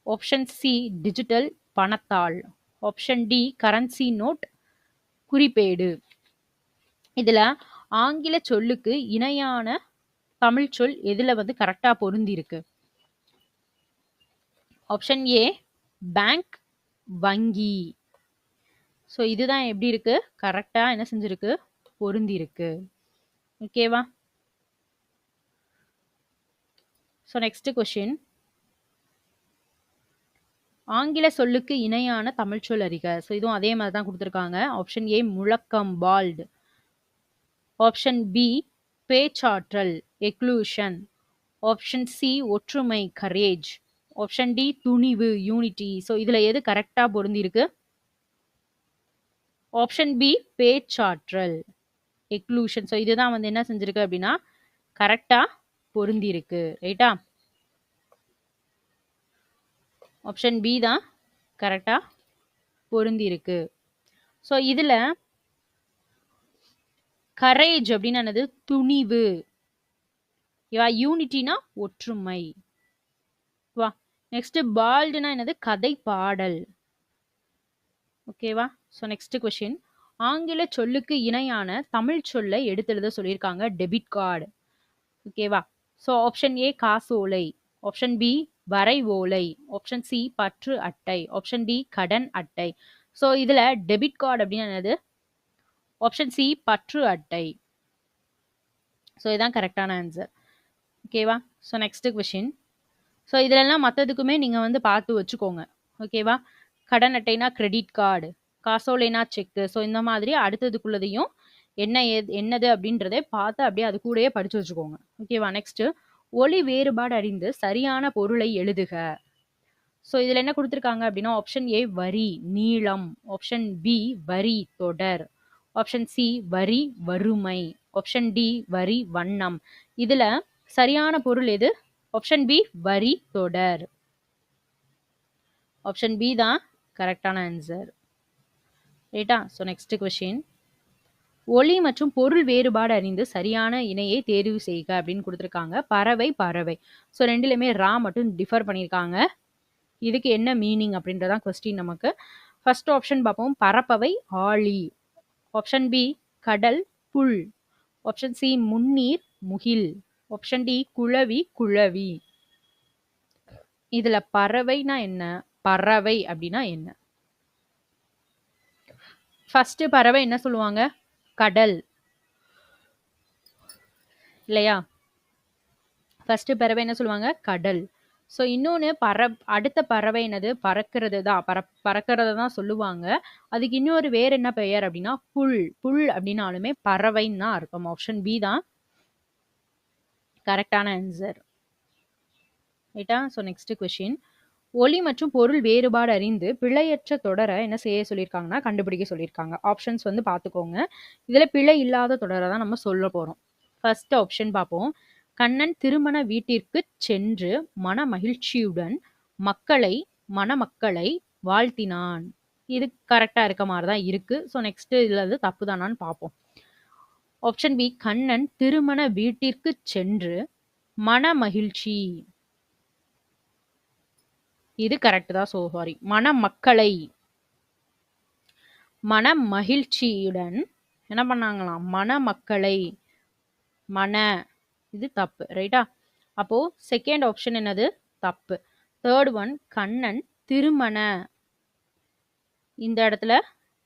ஆப்ஷன் சி டிஜிட்டல் பணத்தாள். ஆப்ஷன் டி கரன்சி நோட் குறிப்பேடு. இதுல ஆங்கில சொல்லுக்கு இணையான தமிழ் சொல் எதுல வந்து கரெக்டா பொருந்தி இருக்கு? ஆப்ஷன் ஏ பேங்க் வங்கி. ஸோ இதுதான் எப்படி இருக்கு? கரெக்டா என்ன செஞ்சிருக்கு? பொருந்தி இருக்கு. ஓகேவா? So next question. ஆங்கில சொல்லுக்கு இணையான தமிழ் சொல் அறிக. ஸோ இதுவும் அதே மாதிரி தான் கொடுத்துருக்காங்க. ஆப்ஷன் ஏ முழக்கம் பால்டு. ஆப்ஷன் பி பேச்சாற்றல் எக்ளூஷன். ஆப்ஷன் சி ஒற்றுமை கரேஜ். ஆப்ஷன் டி துணிவு யூனிட்டி. ஸோ இதுல எது கரெக்டா பொருந்தி இருக்கு? ஆப்ஷன் பி பேச்சாற்றல் எக்ளூஷன். ஸோ இதுதான் வந்து என்ன செஞ்சிருக்கு அப்படின்னா கரெக்டா பொருந்தி இருக்கு. ரைட்டா? ஆப்ஷன் பி தான் கரெக்டா பொருந்தி இருக்கு. ஸோ இதுல கரேஜ் அப்படின்னு என்னது? துணிவு. யூனிட்டினா ஒற்றுமை. வா நெக்ஸ்ட் பால்டுனா என்னது? கதை பாடல். ஓகேவா? So next question. ஆங்கில சொல்லுக்கு இணையான தமிழ் சொல்லை எடுத்தெழுத சொல்லியிருக்காங்க. Debit card. ஓகேவா? ஸோ ஆப்ஷன் ஏ காசோலை, ஆப்ஷன் பி வரை ஓலை, ஆப்ஷன் சி பற்று அட்டை, ஆப்ஷன் டி கடன் அட்டை. ஸோ இதுல டெபிட் கார்டு அப்படின்னு என்னது? ஆப்ஷன் சி பற்று அட்டை. ஸோ இதுதான் கரெக்டான ஆன்சர். ஓகேவா? So next question. ஸோ இதுலலாம் மற்றதுக்குமே நீங்கள் வந்து பார்த்து வச்சுக்கோங்க. ஓகேவா? கடன் அட்டைனா கிரெடிட் கார்டு, காசோலைனா செக்கு. ஸோ இந்த மாதிரி அடுத்ததுக்குள்ளதையும் என்னது அப்படின்றத பார்த்து அப்படியே அது கூடயே படிச்சு வச்சுக்கோங்க. ஓகேவா? நெக்ஸ்ட் ஒலி வேறுபாடு அறிந்து சரியான பொருளை எழுதுக. ஸோ இதில் என்ன கொடுத்துருக்காங்க அப்படின்னா ஆப்ஷன் ஏ வரி நீளம், ஆப்ஷன் பி வரி தொடர், ஆப்ஷன் சி வரி வறுமை, ஆப்ஷன் டி வரி வண்ணம். இதுல சரியான பொருள் எது? ஆப்ஷன் பி வரி தொடர். ஆப்ஷன் பி தான் கரெக்டான ஆன்சர். ரைட்டா? So next question. ஒலி மற்றும் பொருள் வேறுபாடு அறிந்து சரியான இணையை தேர்வு செய்க அப்படின்னு கொடுத்துருக்காங்க. பறவை பறவை. ஸோ ரெண்டுலையுமே ரா மட்டும் டிஃபர் பண்ணியிருக்காங்க. இதுக்கு என்ன மீனிங் அப்படின்றதான் கொஸ்டின் நமக்கு. ஃபர்ஸ்ட் ஆப்ஷன் பார்ப்போம். பரப்பவை ஆழி, ஆப்ஷன் பி கடல் புல், ஆப்ஷன் சி முன்னீர் முகில், ஆப்ஷன் டி குளவி குளவி. இதுல பறவைனா என்ன, பறவை அப்படின்னா என்ன? ஃபர்ஸ்ட் பறவை என்ன சொல்லுவாங்க? கடல் இல்லையா? ஃபர்ஸ்ட் பறவை என்ன சொல்லுவாங்க? கடல். ஸோ இன்னொன்று அடுத்த பறவை என்னது? பறக்கிறது தான். பறக்கிறது தான் சொல்லுவாங்க. அதுக்கு இன்னொரு வேற என்ன பெயர் அப்படின்னா புல். புல் அப்படின்னாலுமே பறவைன்னு தான் அர்த்தம். ஆப்ஷன் பி தான் கரெக்டான ஆன்சர். ரைட்டா? So next question. ஒலி மற்றும் பொருள் வேறுபாடு அறிந்து பிழையற்ற தொடரை என்ன செய்ய சொல்லியிருக்காங்கன்னா கண்டுபிடிக்க சொல்லியிருக்காங்க. ஆப்ஷன்ஸ் வந்து பார்த்துக்கோங்க. இதில் பிழை இல்லாத தொடரை தான் நம்ம சொல்ல போகிறோம். ஃபர்ஸ்ட் ஆப்ஷன் பார்ப்போம். கண்ணன் திருமண வீட்டிற்கு சென்று மன மகிழ்ச்சியுடன் மணமக்களை வாழ்த்தினான். இது கரெக்டாக இருக்க மாதிரி தான் இருக்கு. ஸோ நெக்ஸ்ட் இதில் அது தப்பு தானான்னு பார்ப்போம். ஆப்ஷன் பி கண்ணன் திருமண வீட்டிற்கு சென்று மன மகிழ்ச்சி. இது கரெக்ட் தான். ஸோ சாரி, மன மகிழ்ச்சியுடன் என்ன பண்ணாங்களாம்? மணமக்களை இது தப்பு. ரைட்டா? அப்போ செகண்ட் ஆப்ஷன் என்னது? தப்பு. தேர்ட் ஒன் கண்ணன் திருமண, இந்த இடத்துல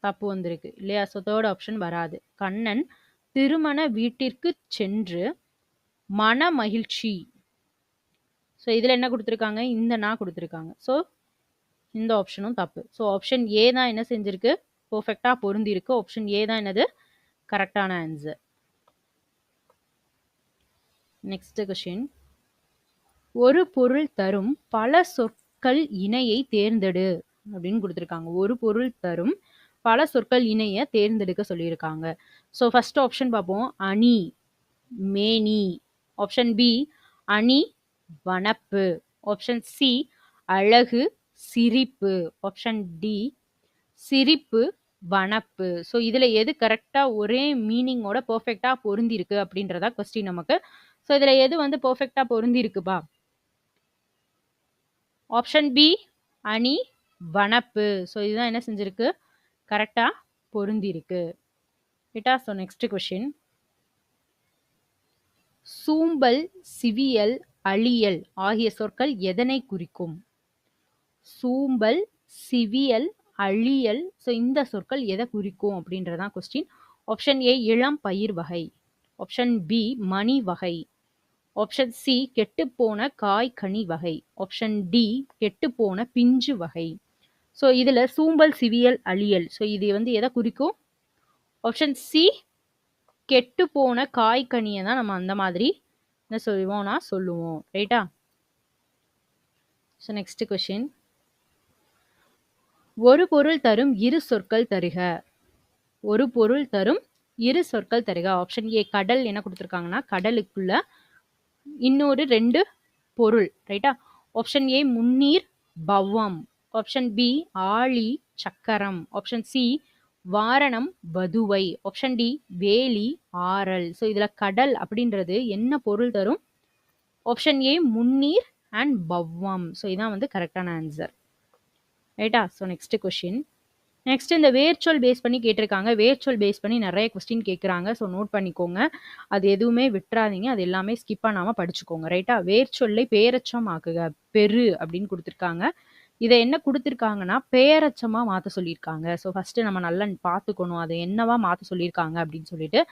தப்பு வந்திருக்கு இல்லையா? ஸோ தேர்ட் ஆப்ஷன் வராது. கண்ணன் திருமண வீட்டிற்கு சென்று மன மகிழ்ச்சி. ஸோ இதில் என்ன கொடுத்துருக்காங்க? இந்த நான் கொடுத்துருக்காங்க. ஸோ இந்த ஆப்ஷனும் தப்பு. ஸோ ஆப்ஷன் ஏ தான் என்ன செஞ்சிருக்கு? பெர்ஃபெக்டாக பொருந்தி இருக்கு. ஆப்ஷன் ஏ தான் என்னது? கரெக்டான ஆன்சர். Next question. ஒரு பொருள் தரும் பல சொற்கள் இணையை தேர்ந்தெடு அப்படின்னு கொடுத்துருக்காங்க. ஒரு பொருள் தரும் பல சொற்கள் இணைய தேர்ந்தெடுக்க சொல்லியிருக்காங்க. ஸோ ஃபர்ஸ்ட் ஆப்ஷன் பார்ப்போம். அணி மேனி, ஆப்ஷன் பி அணி வனப்பு, ஆப்ஷன் சி அழகு சிரிப்பு, ஆப்ஷன் டி சிரிப்பு வனப்பு. ஸோ இதுல எது கரெக்டா ஒரே மீனிங்கோட பெர்ஃபெக்டா பொருந்தி இருக்கு அப்படின்றதா கொஸ்டின் நமக்கு. ஸோ இதுல எது வந்து பெர்ஃபெக்டா பொருந்தி இருக்குப்பா? ஆப்ஷன் பி அணி வனப்பு. ஸோ இதுதான் என்ன செஞ்சிருக்கு? கரெக்டா பொருந்தி இருக்கு. ரைட்டா? So next question. சூம்பல் சிவியல் அழியல் ஆகிய சொற்கள் எதனை குறிக்கும்? சூம்பல் சிவியல் அழியல். ஸோ இந்த சொற்கள் எதை குறிக்கும் அப்படின்றதான் கொஸ்டின். ஆப்ஷன் ஏ இளம் பயிர் வகை, ஆப்ஷன் பி மணி வகை, ஆப்ஷன் சி கெட்டுப்போன காய் கனி வகை, ஆப்ஷன் டி கெட்டுப்போன பிஞ்சு வகை. ஸோ இதுல சூம்பல் சிவியல் அழியல். ஸோ இது வந்து எதை குறிக்கும்? ஆப்ஷன் சி கெட்டுப்போன காய் கனியை தான் நம்ம அந்த மாதிரி என்ன சொல்லுவோம். ரைட்டா? So next question. ஒரு பொருள் தரும் இரு சொற்கள் தருக. ஒரு பொருள் தரும் இரு சொற்கள் தருக. ஆப்ஷன் ஏ கடல் என்ன கொடுத்துருக்காங்கன்னா கடலுக்குள்ள இன்னொரு ரெண்டு பொருள். ரைட்டா? ஆப்ஷன் ஏ முன்னீர் பவ்வம், ஆப்ஷன் பி ஆழி சக்கரம், ஆப்ஷன் சி வாரணம் வதுவை, ஆப்ஷன் டி வேலி ஆறல். ஸோ இதுல கடல் அப்படின்றது என்ன பொருள் தரும்? ஆப்ஷன் ஏ முன்னீர் அண்ட் பவ்வம். ஸோ இதான் வந்து கரெக்டான ஆன்சர். ரைட்டா? So next question. நெக்ஸ்ட் இந்த வேர்ச்சொல் பேஸ் பண்ணி கேட்டிருக்காங்க. வேர்ச்சொல் பேஸ் பண்ணி நிறைய கொஸ்டின் கேட்குறாங்க. ஸோ நோட் பண்ணிக்கோங்க. அது எதுவுமே விட்டுறாதீங்க. அது எல்லாமே ஸ்கிப் பண்ணாமல் படிச்சுக்கோங்க. ரைட்டா? வேர்ச்சொல்லை பேரச்சம் ஆக்குக. பெரு அப்படின்னு கொடுத்துருக்காங்க. இதை என்ன கொடுத்துருக்காங்கன்னா பேரச்சமா மாற்ற சொல்லியிருக்காங்க. ஸோ ஃபர்ஸ்ட் நம்ம நல்லா பார்த்துக்கணும் அதை என்னவா மாற்ற சொல்லியிருக்காங்க அப்படின்னு சொல்லிட்டு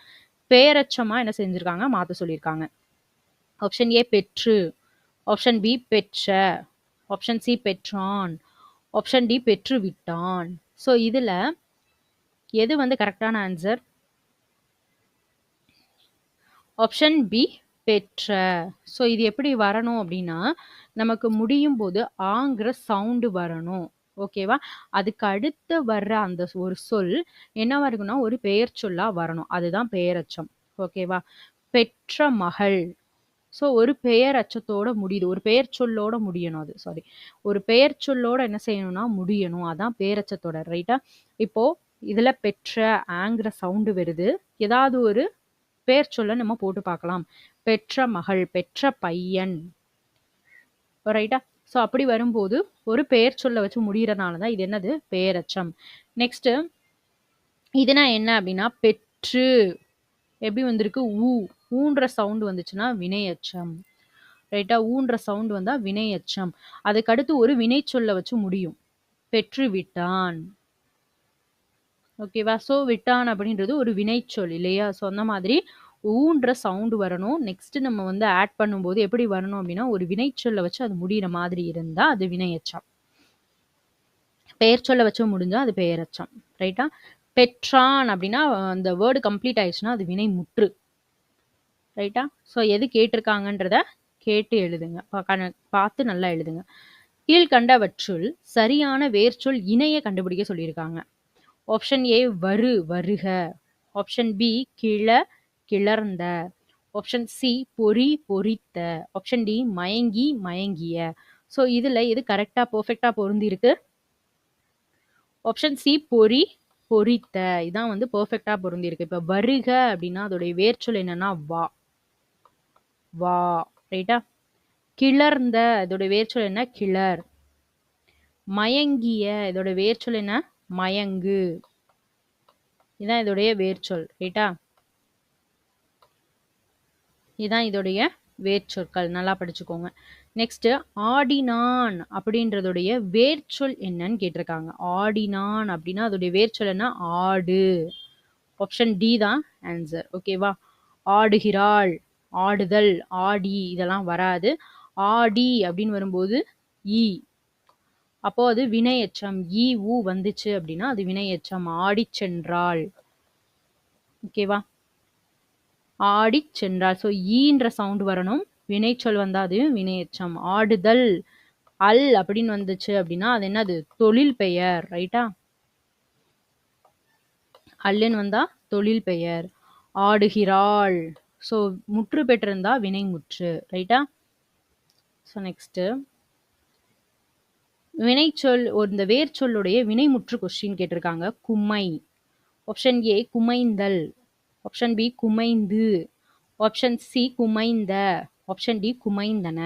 பேரச்சமா என்ன செஞ்சிருக்காங்க மாற்ற சொல்லியிருக்காங்க. ஆப்ஷன் ஏ பெற்று, ஆப்ஷன் பி பெற்ற, ஆப்ஷன் சி பெற்றான், ஆப்ஷன் டி பெற்று விட்டான். ஸோ இதுல எது வந்து கரெக்டான ஆன்சர்? ஆப்ஷன் பி பெற்ற. ஸோ இது எப்படி வரணும் அப்படின்னா நமக்கு முடியும் போது ஆங்கிற சவுண்டு வரணும். ஓகேவா? அதுக்கு அடுத்து வர்ற அந்த ஒரு சொல் என்னவா இருக்குன்னா ஒரு பெயர் சொல்லா வரணும். அதுதான் பெயரச்சம். ஓகேவா? பெற்ற மகள். ஸோ ஒரு பெயர் அச்சத்தோட முடியுது. ஒரு பெயர் சொல்லோட முடியணும். அது சாரி, ஒரு பெயர் சொல்லோட என்ன செய்யணும்னா முடியணும். அதான் பெயரச்சத்தோட. ரைட்டா? இப்போ இதுல பெற்ற ஆங்கிற சவுண்டு வருது. ஏதாவது ஒரு பெயர் சொல்ல நம்ம போட்டு பார்க்கலாம். பெற்ற மகள், பெற்ற பையன். ரைட்டா? ஸோ அப்படி வரும்போது ஒரு பெயர் சொல்ல வச்சு முடியறதுனால தான் இது என்னது பெயரச்சம். நெக்ஸ்ட் இதுனா என்ன அப்படின்னா பெற்று எப்படி வந்திருக்கு ஊன்ற சவுண்டு வந்துச்சுன்னா வினையச்சம். ரைட்டா? ஊன்ற சவுண்டு வந்தா வினையச்சம். அதுக்கு அடுத்து ஒரு வினை சொல்ல வச்சு முடியும். பெற்று விட்டான். ஓகேவா? ஸோ விட்டான் அப்படின்றது ஒரு வினைச்சொல் இல்லையா? ஸோ அந்த மாதிரி ஊன்ற சவுண்டு வரணும். நெக்ஸ்ட் நம்ம வந்து ஆட் பண்ணும்போது எப்படி வரணும் அப்படின்னா ஒரு வினைச்சொல்ல வச்சு அது முடிகிற மாதிரி இருந்தா அது வினையச்சம். பெயர் சொல்ல வச்சு முடிஞ்சா அது பெயரச்சம். ரைட்டா? பெற்றான் அப்படின்னா அந்த வேர்டு கம்ப்ளீட் ஆயிடுச்சுன்னா அது வினை முற்று. ரைட்டா? ஸோ எது கேட்டிருக்காங்கன்றத கேட்டு எழுதுங்க. பார்த்து நல்லா எழுதுங்க. கீழ்கண்டவற்றுள் சரியான வேர்ச்சொல் இணைய கண்டுபிடிக்க சொல்லியிருக்காங்க. ஆப்ஷன் ஏ வருக, ஆப்ஷன் பி கிளர்ந்த, ஆப்ஷன் சி பொறித்த, ஆப்ஷன் டி மயங்கிய. ஸோ இதுல எது கரெக்டா பெர்ஃபெக்டா பொருந்தி இருக்கு? ஆப்ஷன் சி பொறித்த. இதான் வந்து பெர்ஃபெக்டா பொருந்தி இருக்கு. இப்ப வருக அப்படின்னா அதோடைய வேர்ச்சொல் என்னன்னா வா. ரைட்டா? கிளர்ந்த இதோட வேர்ச்சொல் என்ன? கிளர். மயங்கிய இதோட வேர்ச்சொல் என்ன? மயங்கு. இதான் இதோடைய வேர்ச்சொல். ரைட்டா? இதான் இதோடைய வேர்ச்சொற்கள். நல்லா படிச்சுக்கோங்க. நெக்ஸ்ட் ஆடினான் அப்படின்றதுடைய வேர்ச்சொல் என்னன்னு கேட்டிருக்காங்க. ஆடினான் அப்படின்னா அதோடைய வேர்ச்சொல் என்ன? ஆடு. ஆப்ஷன் டி தான் ஆன்சர். ஓகேவா? ஆடுகிறாள், ஆடுதல், ஆடி இதெல்லாம் வராது. ஆடி அப்படின்னு வரும்போது ஈ. அப்போ அது வினையச்சம். ஊ வந்துச்சு அப்படின்னா அது வினையச்சம். ஆடி சென்றாள். ஓகேவா? ஆடி சென்றாள். ஸோ ஈன்ற சவுண்ட் வரணும். வினைச்சொல் வந்தா அது வினையச்சம். ஆடுதல் அல் அப்படின்னு வந்துச்சு அப்படின்னா அது என்னது? தொழில் பெயர். ரைட்டா? அல்லுன்னு வந்தா தொழில் பெயர். ஆடுகிறாள். ஸோ முற்று பெற்றிருந்தா வினை முற்று. ரைட்டா? ஸோ நெக்ஸ்ட் வினைச்சொல் இந்த வேர்ச்சொல்லுடைய வினைமுற்று கொஸ்டின் கேட்டிருக்காங்க. குமை. ஆப்ஷன் ஏ குமைந்தல், ஆப்ஷன் பி குமைந்து, ஆப்ஷன் சி குமைந்த, ஆப்ஷன் டி குமைந்தன.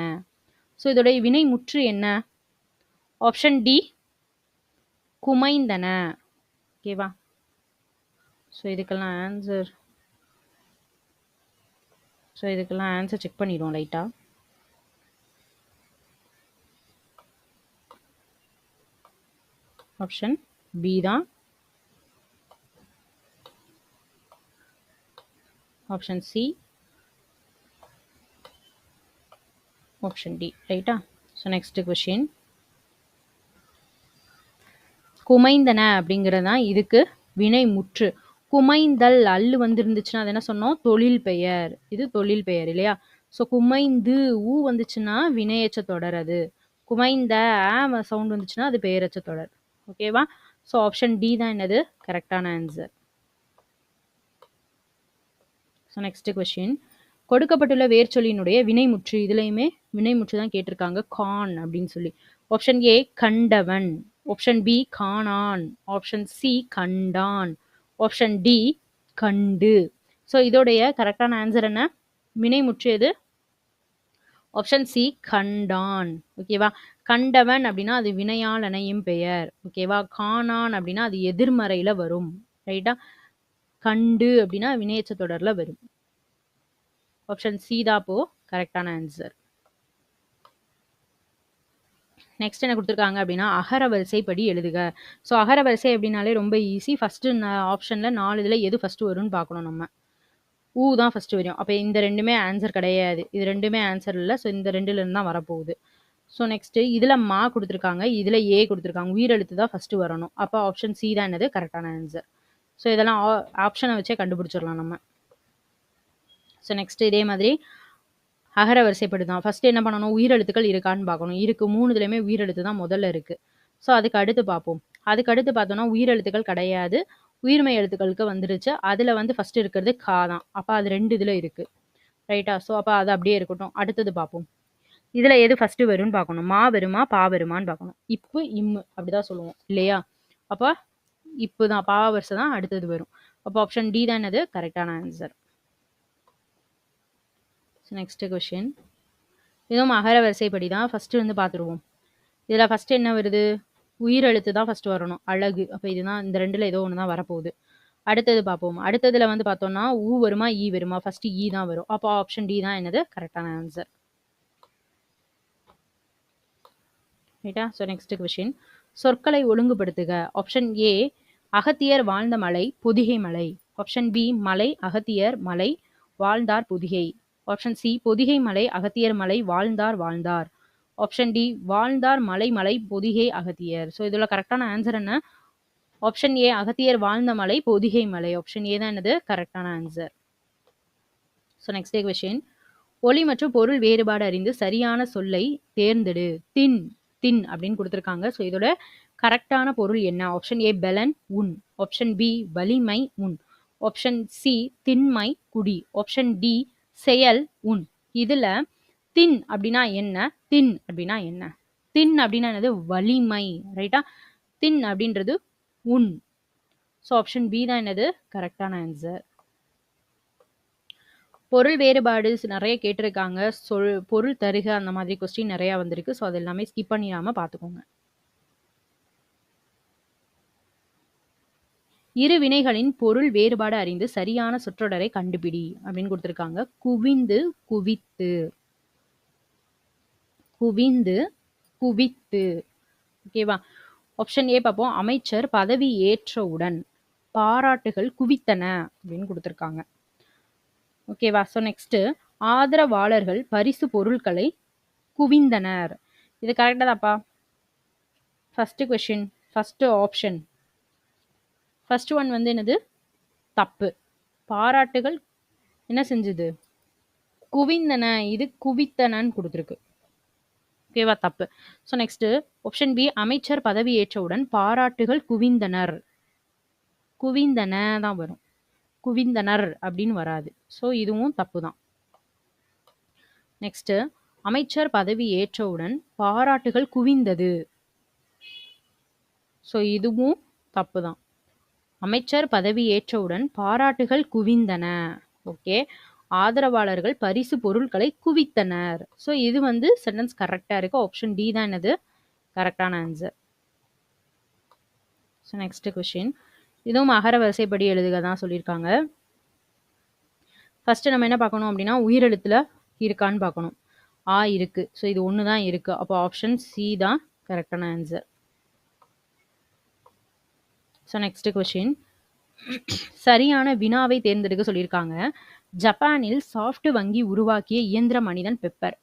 ஸோ இதோடைய வினைமுற்று என்ன? ஆப்ஷன் டி குமைந்தன. ஓகேவா? ஸோ இதுக்கெல்லாம் ஆன்சர் செக் பண்ணிடுவோம் லைட்டா. ஆப்ஷன் பி தான். Option C, option D. ரைட்டா? So next question. குமைந்தன அப்படிங்கிறது தான் இதுக்கு வினை முற்று. குமைந்தல் அல்லு வந்து இருந்துச்சுன்னா அது என்ன சொன்னோம்? தொழில் பெயர். இது தொழில் பெயர் இல்லையா? ஸோ குமைந்து வந்துச்சுன்னா வினையச்ச தொடர். அது குமைந்த சவுண்ட் வந்துச்சுன்னா அது பெயரச்ச தொடர். ஓகேவா? ஸோ ஆப்ஷன் டி தான் என்னது கரெக்டான ஆன்சர். So next question. கொடுக்கப்பட்டுள்ள வேர்ச்சொல்லினுடைய வினைமுற்று. இதுலையுமே வினைமுற்று தான் கேட்டிருக்காங்க. கான் அப்படின்னு சொல்லி. ஆப்ஷன் ஏ கண்டவன், ஆப்ஷன் பி காணான், ஆப்ஷன் சி கண்டான், ஆப்ஷன் டி கண்டு. ஸோ இதோடைய கரெக்டான ஆன்சர் என்ன? வினைமுற்று எது? ஆப்ஷன் சி கண்டான். ஓகேவா? கண்டவன் அப்படின்னா அது வினையால் அணையும் பெயர். ஓகேவா? காணான் அப்படின்னா அது எதிர்மறையில வரும். ரைட்டா? கண்டு அப்படின்னா வினையெச்ச தொடர்ல வரும். ஆப்ஷன் சி தான் அப்போ கரெக்டான ஆன்சர். நெக்ஸ்ட் என்ன கொடுத்துருக்காங்க அப்படின்னா அகர வரிசைப்படி எழுதுக. ஸோ அகர வரிசை அப்படின்னாலே ரொம்ப ஈஸி. ஃபர்ஸ்ட் ஆப்ஷன்ல 4 இதில் எது ஃபர்ஸ்ட் வரும்னு பார்க்கணும் நம்ம. ஊ தான் ஃபர்ஸ்ட் வரும். அப்போ இந்த ரெண்டுமே ஆன்சர் கிடையாது. இது ரெண்டுமே ஆன்சர் இல்லை. ஸோ இந்த ரெண்டுல இருந்து தான் வரப்போகுது. ஸோ நெக்ஸ்ட் இதில் மா கொடுத்துருக்காங்க, இதில் ஏ கொடுத்துருக்காங்க. உயிரெழுத்து தான் ஃபர்ஸ்ட் வரணும். அப்போ ஆப்ஷன் சி தான் என்னது கரெக்டான ஆன்சர். ஸோ இதெல்லாம் ஆப்ஷனை வச்சே கண்டுபிடிச்சிடலாம் நம்ம. ஸோ நெக்ஸ்ட் இதே மாதிரி அகர வரிசைப்படி தான். ஃபர்ஸ்ட் என்ன பண்ணணும், உயிரெழுத்துக்கள் இருக்கான்னு பார்க்கணும். இருக்கு, 3 உயிரெழுத்து தான் முதல்ல இருக்கு. ஸோ அதுக்கு அடுத்து பார்ப்போம். அதுக்கு அடுத்து பார்த்தோம்னா உயிரெழுத்துக்கள் கிடையாது, உயிர்மை எழுத்துக்களுக்கு வந்துருச்சு. அதில் வந்து ஃபர்ஸ்ட் இருக்கிறது கா தான். அப்போ அது 2 இதில் இருக்கு. ரைட்டா? ஸோ அப்போ அது அப்படியே இருக்கட்டும். அடுத்தது பார்ப்போம். இதில் எது ஃபர்ஸ்ட் வரும்னு பார்க்கணும். மா வருமா பா வருமானு பார்க்கணும். இப்பு இம்மு அப்படிதான் சொல்லுவோம் இல்லையா? அப்போ இப்பு தான், பா வரிசை தான் அடுத்தது வரும். அப்போ ஆப்ஷன் டி தான் என்னது கரெக்டான ஆன்சர். நெக்ஸ்ட் கொஸ்டின், இதுவும் அகர வரிசைப்படி தான். ஃபர்ஸ்ட் வந்து பார்த்துருவோம். இதில் ஃபர்ஸ்ட் என்ன வருது, உயிரெழுத்து தான் ஃபர்ஸ்ட் வரணும். அழகு. அப்போ இதுதான் இந்த ரெண்டில் ஏதோ ஒன்று தான் வரப்போகுது. அடுத்தது பார்ப்போம். அடுத்ததில் வந்து பார்த்தோம்னா ஊ வருமா ஈ வருமா, ஃபர்ஸ்ட் ஈ தான் வரும். அப்போ ஆப்ஷன் டி தான் என்னது கரெக்டான ஆன்சர். ரைட்டா? ஸோ நெக்ஸ்ட் கொஸ்டின், சொற்களை ஒழுங்குபடுத்துக. ஆப்ஷன் ஏ அகத்தியர் வாழ்ந்த மலை பொதிகை மலை. ஆப்ஷன் பி மலை அகத்தியர் மலை வாழ்ந்தார் பொதிகை. ஆப்ஷன் சி பொதிகை மலை அகத்தியர் மலை வாழ்ந்தார் வாழ்ந்தார். ஆப்ஷன் டி வாழ்ந்தார் மலை மலை பொதிகை அகத்தியர். ஸோ இதில் கரெக்டான ஆன்சர் என்ன, ஆப்ஷன் ஏ அகத்தியர் வாழ்ந்த மலை பொதிகை மலை. ஆப்ஷன் ஏ தான் என்னது கரெக்டான ஆன்சர். ஸோ நெக்ஸ்ட் கொஸ்டின், ஒலி மற்றும் பொருள் வேறுபாடு அறிந்து சரியான சொல்லை தேர்ந்தெடு. தின் தின் அப்படின்னு கொடுத்துருக்காங்க. ஸோ இதோட கரெக்டான பொருள் என்ன? ஆப்ஷன் ஏ பெலன் உன். ஆப்ஷன் பி வலிமை உன். ஆப்ஷன் சி திண்மை குடி. ஆப்ஷன் டி செயல் உன். இதுல தின் அப்படின்னா என்ன, தின் அப்படின்னா என்ன? தின் அப்படின்னா என்னது வலிமை. ரைட்டா? தின் அப்படின்றது உன். ஸோ ஆப்ஷன் பி தான் என்னது கரெக்டான ஆன்சர். பொருள் வேறுபாடு நிறைய கேட்டிருக்காங்க. பொருள் தருக அந்த மாதிரி கொஸ்டின் நிறைய வந்திருக்கு. ஸோ அது எல்லாமே ஸ்கிப் பண்ணிடாம பார்த்துக்கோங்க. இரு வினைகளின் பொருள் வேறுபாடு அறிந்து சரியான சொற்றொடரை கண்டுபிடி அப்படின்னு கொடுத்துருக்காங்க. குவிந்து குவித்து, குவிந்து குவித்து. ஓகேவா? ஆப்ஷன் ஏ பார்ப்போம். அமைச்சர் பதவி ஏற்றவுடன் பாராட்டுகள் குவித்தன அப்படின்னு கொடுத்துருக்காங்க. ஓகேவா? ஸோ நெக்ஸ்ட் ஆதரவாளர்கள் பரிசு பொருட்களை குவிந்தனர். இது கரெக்டா தாப்பா? First question, first option, first one வந்து என்னது தப்பு. பாராட்டுகள் என்ன செஞ்சது, குவிந்தன. இது குவித்தனன்னு கொடுத்துருக்கு. ஓகேவா? தப்பு. ஸோ நெக்ஸ்ட் ஆப்ஷன் பி அமைச்சர் பதவி ஏற்றவுடன் பாராட்டுகள் குவிந்தனர். குவிந்தன தான் வரும், குவிந்தனர் அப்படின்னு வராது. ஸோ இதுவும் தப்பு தான். நெக்ஸ்ட் அமைச்சர் பதவி ஏற்றவுடன் பாராட்டுகள் குவிந்தது. ஸோ இதுவும் தப்பு தான். அமைச்சர் பதவி ஏற்றவுடன் பாராட்டுகள் குவிந்தன. ஓகே. ஆதரவாளர்கள் பரிசு பொருட்களை குவித்தனர். ஸோ இது வந்து சென்டென்ஸ் கரெக்டாக இருக்கு. ஆப்ஷன் டி தான் என்னது கரெக்டான ஆன்சர். ஸோ நெக்ஸ்ட் கொஸ்டின், இதுவும் அகர வரிசைப்படி எழுதுக தான் சொல்லியிருக்காங்க. ஃபர்ஸ்ட் நம்ம என்ன பார்க்கணும் அப்படின்னா உயிரெழுத்துல இருக்கான்னு பார்க்கணும். ஆ இருக்கு. ஸோ இது ஒன்று தான் இருக்கு. அப்போ ஆப்ஷன் சி தான் கரெக்டான ஆன்சர். ஸோ நெக்ஸ்ட் கொஸ்டின், சரியான வினாவை தேர்ந்தெடுக்க சொல்லியிருக்காங்க. ஜப்பானில் சாஃப்ட் வங்கி உருவாக்கிய இயந்திர மனிதன் பெப்பர்.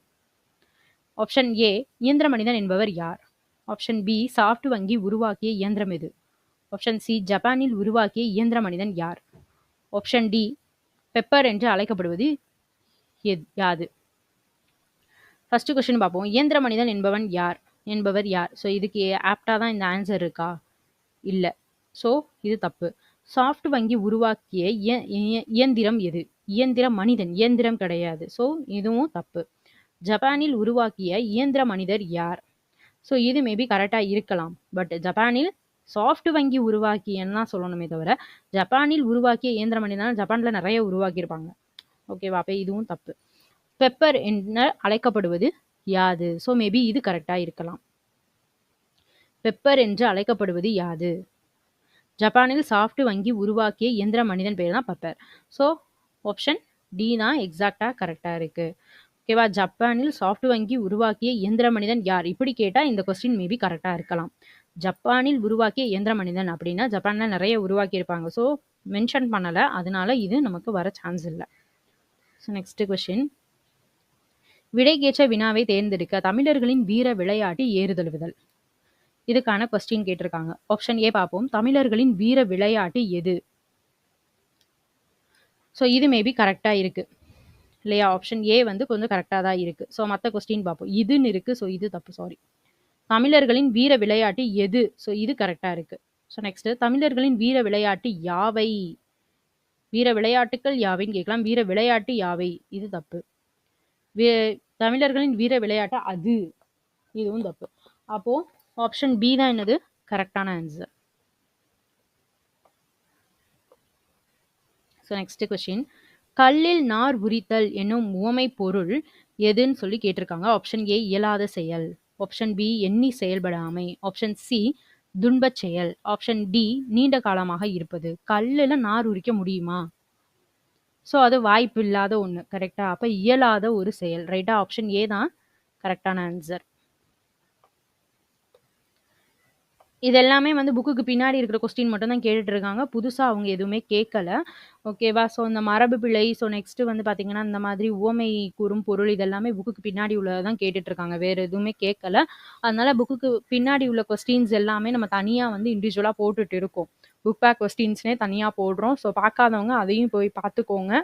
ஆப்ஷன் ஏ இயந்திர மனிதன் என்பவர் யார்? ஆப்ஷன் பி சாஃப்ட் வங்கி உருவாக்கிய இயந்திரம் எது? ஆப்ஷன் சி ஜப்பானில் உருவாக்கிய இயந்திர மனிதன் யார்? ஆப்ஷன் டி பெப்பர் என்று அழைக்கப்படுவது யாது? ஃபர்ஸ்ட் கொஸ்டின் பார்ப்போம். இயந்திர மனிதன் என்பவர் யார்? ஸோ இதுக்கு ஆப்டா தான் இந்த ஆன்சர் இருக்கா? இல்லை. ஸோ இது தப்பு. சாஃப்ட் வங்கி உருவாக்கிய இயந்திரம் எது? இயந்திர மனிதன், இயந்திரம் கிடையாது. ஸோ இதுவும் தப்பு. ஜப்பானில் உருவாக்கிய இயந்திர மனிதர் யார்? ஸோ இது மேபி கரெக்டாக இருக்கலாம். பட் ஜப்பானில் சாஃப்ட் வங்கி உருவாக்கியன்னு தான் சொல்லணுமே தவிர ஜப்பானில் உருவாக்கிய இயந்திர மனிதன் ஜப்பானில் நிறைய உருவாக்கியிருப்பாங்க. ஓகேவா? அப்போ இதுவும் தப்பு. பெப்பர் என அழைக்கப்படுவது யாது? ஸோ மேபி இது கரெக்டா இருக்கலாம். பெப்பர் என்று அழைக்கப்படுவது யாது? ஜப்பானில் சாஃப்ட் வங்கி உருவாக்கிய இயந்திர மனிதன் பேர் தான் பெப்பர். ஸோ ஆப்ஷன் டி தான் எக்ஸாக்டா கரெக்டா இருக்கு. ஓகேவா? ஜப்பானில் சாஃப்ட் வங்கி உருவாக்கிய இயந்திர மனிதன் யார்? இப்படி கேட்டா இந்த கொஸ்டின் மேபி கரெக்டா இருக்கலாம். ஜப்பானில் உருவாக்கிய இயந்திர மனிதன் அப்படின்னா ஜப்பான்ல நிறைய உருவாக்கி இருப்பாங்க. ஸோ மென்ஷன் பண்ணல, அதனால இது நமக்கு வர சான்ஸ் இல்லை. ஸோ நெக்ஸ்ட் கொஸ்டின், விடைக்கேற்ற வினாவை தேர்ந்தெடுக்க தமிழர்களின் வீர விளையாட்டு ஏறுதழுவுதல். இதுக்கான கொஸ்டின் கேட்டிருக்காங்க. ஆப்ஷன் ஏ பார்ப்போம். தமிழர்களின் வீர விளையாட்டு எது? ஸோ இது மேபி கரெக்டா இருக்கு இல்லையா? ஆப்ஷன் ஏ வந்து கொஞ்சம் கரெக்டா தான் இருக்கு. ஸோ மற்ற கொஸ்டின் பார்ப்போம். இதுன்னு இருக்கு. ஸோ இது தப்பு, சாரி. தமிழர்களின் வீர விளையாட்டு எது? ஸோ இது கரெக்டா இருக்கு. ஸோ நெக்ஸ்ட், தமிழர்களின் வீர விளையாட்டு யாவை? வீர விளையாட்டுக்கள் யாவைன்னு கேட்கலாம். வீர விளையாட்டு யாவை? இது தப்பு. தமிழர்களின் வீர விளையாட்டு அது, இதுவும் தப்பு. அப்போ ஆப்ஷன் பி தான் என்னது கரெக்டான ஆன்சர். ஸோ நெக்ஸ்ட் கொஸ்டின், கல்லில் நார் உரித்தல் என்னும் உவமை பொருள் எதுன்னு சொல்லி கேட்டிருக்காங்க. ஆப்ஷன் ஏ இயலாத செயல், ஆப்ஷன் பி எண்ணி செயல்படாமை, ஆப்ஷன் சி துன்பச் செயல், ஆப்ஷன் டி நீண்ட காலமாக இருப்பது. கல்லில் நார் உரிக்க முடியுமா? ஸோ அது வாய்ப்பு இல்லாத ஒன்று, கரெக்டா? அப்போ இயலாத ஒரு செயல், ரைட்டா? ஆப்ஷன் ஏ தான் கரெக்டான ஆன்சர். இது எல்லாமே வந்து புக்குக்கு பின்னாடி இருக்கிற கொஸ்டின் மட்டும் தான் கேட்டுட்டு இருக்காங்க. புதுசாக அவங்க எதுவுமே கேட்கல. ஓகேவா? ஸோ இந்த மரபு பிழை, ஸோ நெக்ஸ்ட் வந்து பார்த்தீங்கன்னா இந்த மாதிரி உவமை கூறும் பொருள், இதெல்லாமே புக்குக்கு பின்னாடி உள்ளதான் கேட்டுட்டு இருக்காங்க. வேற எதுவுமே கேட்கல. அதனால புக்குக்கு பின்னாடி உள்ள கொஸ்டின்ஸ் எல்லாமே நம்ம தனியாக வந்து இண்டிவிஜுவலாக போட்டுட்டு இருக்கோம். புக் பேக் கொஸ்டின்ஸ்னே தனியாக போடுறோம். ஸோ பார்க்காதவங்க அதையும் போய் பார்த்துக்கோங்க.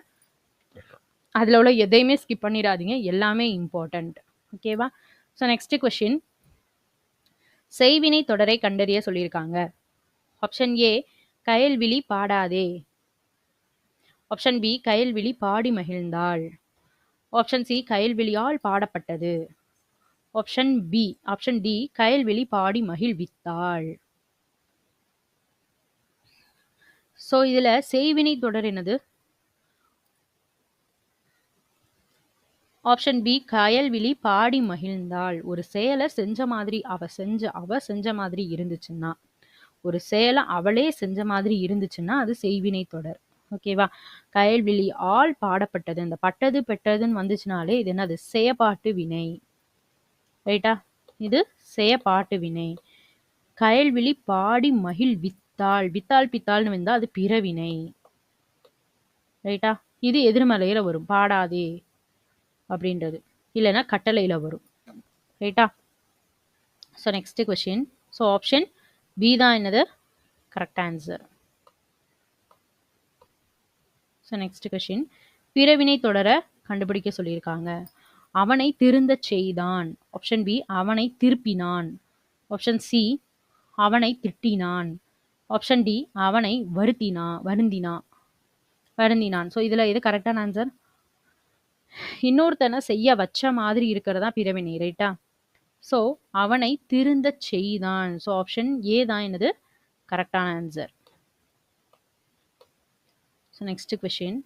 அதில் உள்ள எதையுமே ஸ்கிப் பண்ணிடாதீங்க, எல்லாமே இம்பார்ட்டண்ட். ஓகேவா? ஸோ நெக்ஸ்ட் கொஸ்டின், செய்வினை தொடரை கண்டறிய சொல்லியிருக்காங்க. ஆப்ஷன் ஏ கயல்விழி பாடாதே, ஆப்ஷன் பி கயல்விழி பாடி மகிழ்ந்தாள், ஆப்ஷன் சி கயல்விழியால் பாடப்பட்டது, ஆப்ஷன் டி கயல்விழி பாடி மகிழ்வித்தாள். ஸோ இதுல செய்வினை தொடர் என்னது? ஆப்ஷன் பி கயல்விழி பாடி மகிழ்ந்தாள். ஒரு செயலை செஞ்ச மாதிரி அவ செஞ்ச மாதிரி இருந்துச்சுன்னா, ஒரு செயலை அவளே செஞ்ச மாதிரி இருந்துச்சுன்னா அது செய்வினை தொடர். ஓகேவா? கயல்விழி ஆள் பாடப்பட்டது, இந்த பட்டது பெட்டதுன்னு வந்துச்சுனாலே இது என்னது? செயப்பாட்டு வினை, ரைட்டா? இது செயப்பாட்டு வினை. கயல்விழி பாடி மகிழ்வித்தாள், வித்தாள் பித்தாள்னு வந்தா அது பிறவினை, ரைட்டா? இது எதிர்மறையில வரும், பாடாதே அப்படின்றது, இல்லைன்னா கட்டளையில வரும், ரைட்டா? So next question, so option B தான் என்னது correct answer. So next question, பிறவினை தொடர கண்டுபிடிக்க சொல்லியிருக்காங்க. அவனை திருந்த செய்தான், ஆப்ஷன் பி அவனை திருப்பினான், ஆப்ஷன் சி அவனை திட்டினான், ஆப்ஷன் டி அவனை வருந்தினான். ஸோ இதில் எது கரெக்டான ஆன்சர்? இன்னொருத்தனை செய்ய வச்ச மாதிரி இருக்கிறதா பிறவினை, ரைட்டா? ஸோ அவனை திருந்த செய்தான். ஸோ ஆப்ஷன் ஏ தான் என்னது கரெக்டான ஆன்சர். ஸோ நெக்ஸ்ட் கொஸ்டின்,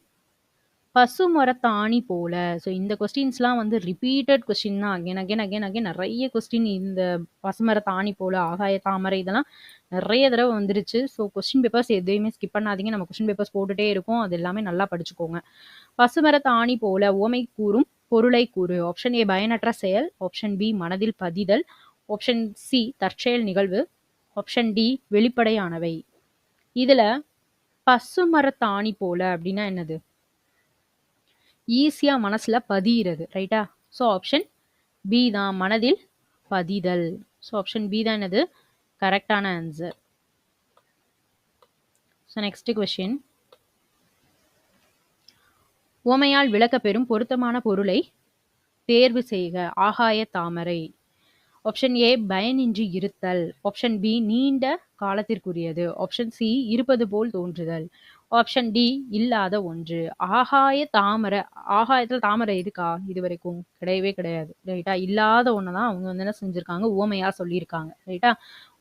பசுமரத்தாணி போல. ஸோ இந்த கொஸ்டின்ஸ்லாம் வந்து ரிப்பீட்டட் கொஸ்டின் தான். அகைன் நிறைய கொஸ்டின் இந்த பசுமரத்தாணி போல, ஆகாய தாமரை, இதெல்லாம் நிறைய தடவை வந்துருச்சு. ஸோ கொஸ்டின் பேப்பர்ஸ் எதையுமே ஸ்கிப் பண்ணாதீங்க, நம்ம கொஸ்டின் பேப்பர்ஸ் போட்டுட்டே இருக்கோம், அது எல்லாமே நல்லா படிச்சுக்கோங்க. பசுமரத்தாணி போல உவமை கூறும் பொருளை கூறு. ஆப்ஷன் ஏ பயனற்ற செயல், ஆப்ஷன் பி மனதில் பதிதல், ஆப்ஷன் சி தற்செயல் நிகழ்வு, ஆப்ஷன் டி வெளிப்படையானவை. இதுல பசுமரத்தாணி போல அப்படின்னா என்னது? ஈஸியா மனசுல பதிகிறது, ரைட்டா? ஸோ ஆப்ஷன் பி தான் மனதில் பதிதல். ஸோ ஆப்ஷன் பி தான் என்னது கரெக்டான ஆன்சர். ஸோ நெக்ஸ்ட் கொஸ்டின், உவமையால் விளக்கப்பெறும் பொருத்தமான பொருளை தேர்வு செய்க. ஆகாய தாமரை. ஆப்ஷன் ஏ பயனின்றி இருத்தல், ஆப்ஷன் பி நீண்ட காலத்திற்குரியது, ஆப்ஷன் சி இருப்பது போல் தோன்றுதல், ஆப்ஷன் டி இல்லாத ஒன்று. ஆகாயத்துல தாமரை இருக்கா? இது வரைக்கும் கிடையவே கிடையாது, ரைட்டா? இல்லாத ஒண்ணுதான் அவங்க வந்து என்ன செஞ்சிருக்காங்க, உவமையா சொல்லியிருக்காங்க, ரைட்டா?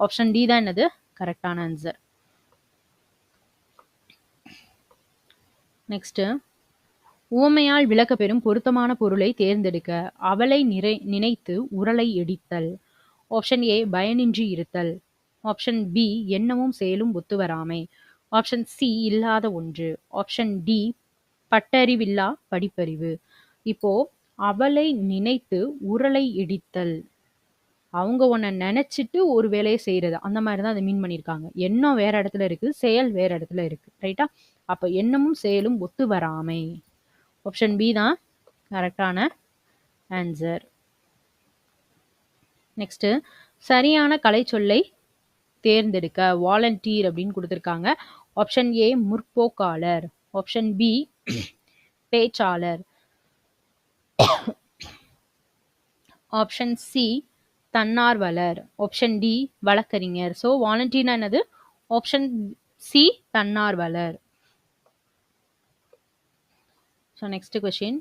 ஆப்ஷன் டி தான் என்னது கரெக்டான ஆன்சர். நெக்ஸ்ட், உவமையால் விளக்க பெறும் பொருத்தமான பொருளை தேர்ந்தெடுக்க. அவளை நினைத்து உரலை இடித்தல். ஆப்ஷன் ஏ பயனின்றி இருத்தல். ஆப்ஷன் பி எண்ணமும் செயலும் ஒத்துவராமை. ஆப்ஷன் சி இல்லாத ஒன்று. ஆப்ஷன் டி பட்டறிவில்லா படிப்பறிவு. இப்போ அவளை நினைத்து உரலை இடித்தல், அவங்க உன்னை நினைச்சிட்டு ஒரு வேலையை செய்யறது, அந்த மாதிரி தான் அதை மீன் பண்ணியிருக்காங்க. எண்ணம் வேற இடத்துல இருக்கு, செயல் வேற இடத்துல இருக்கு. ரைட்டா? அப்ப எண்ணமும் செயலும் ஒத்து வராமை. ஆப்ஷன் பி தான் கரெக்டான ஆன்சர். நெக்ஸ்ட், சரியான கலை சொல்லை தேர்ந்தெடுக்க. வாலண்டியர் அப்படின்னு கொடுத்துருக்காங்க. ஆப்ஷன் ஏ முற்போக்காளர். ஆப்ஷன் பி பேச்சாளர். ஆப்ஷன் சி தன்னார்வலர். ஆப்ஷன் டி வழக்கறிஞர். ஸோ வாலண்டியர்னா என்னது? ஆப்ஷன் சி தன்னார்வலர். So next question,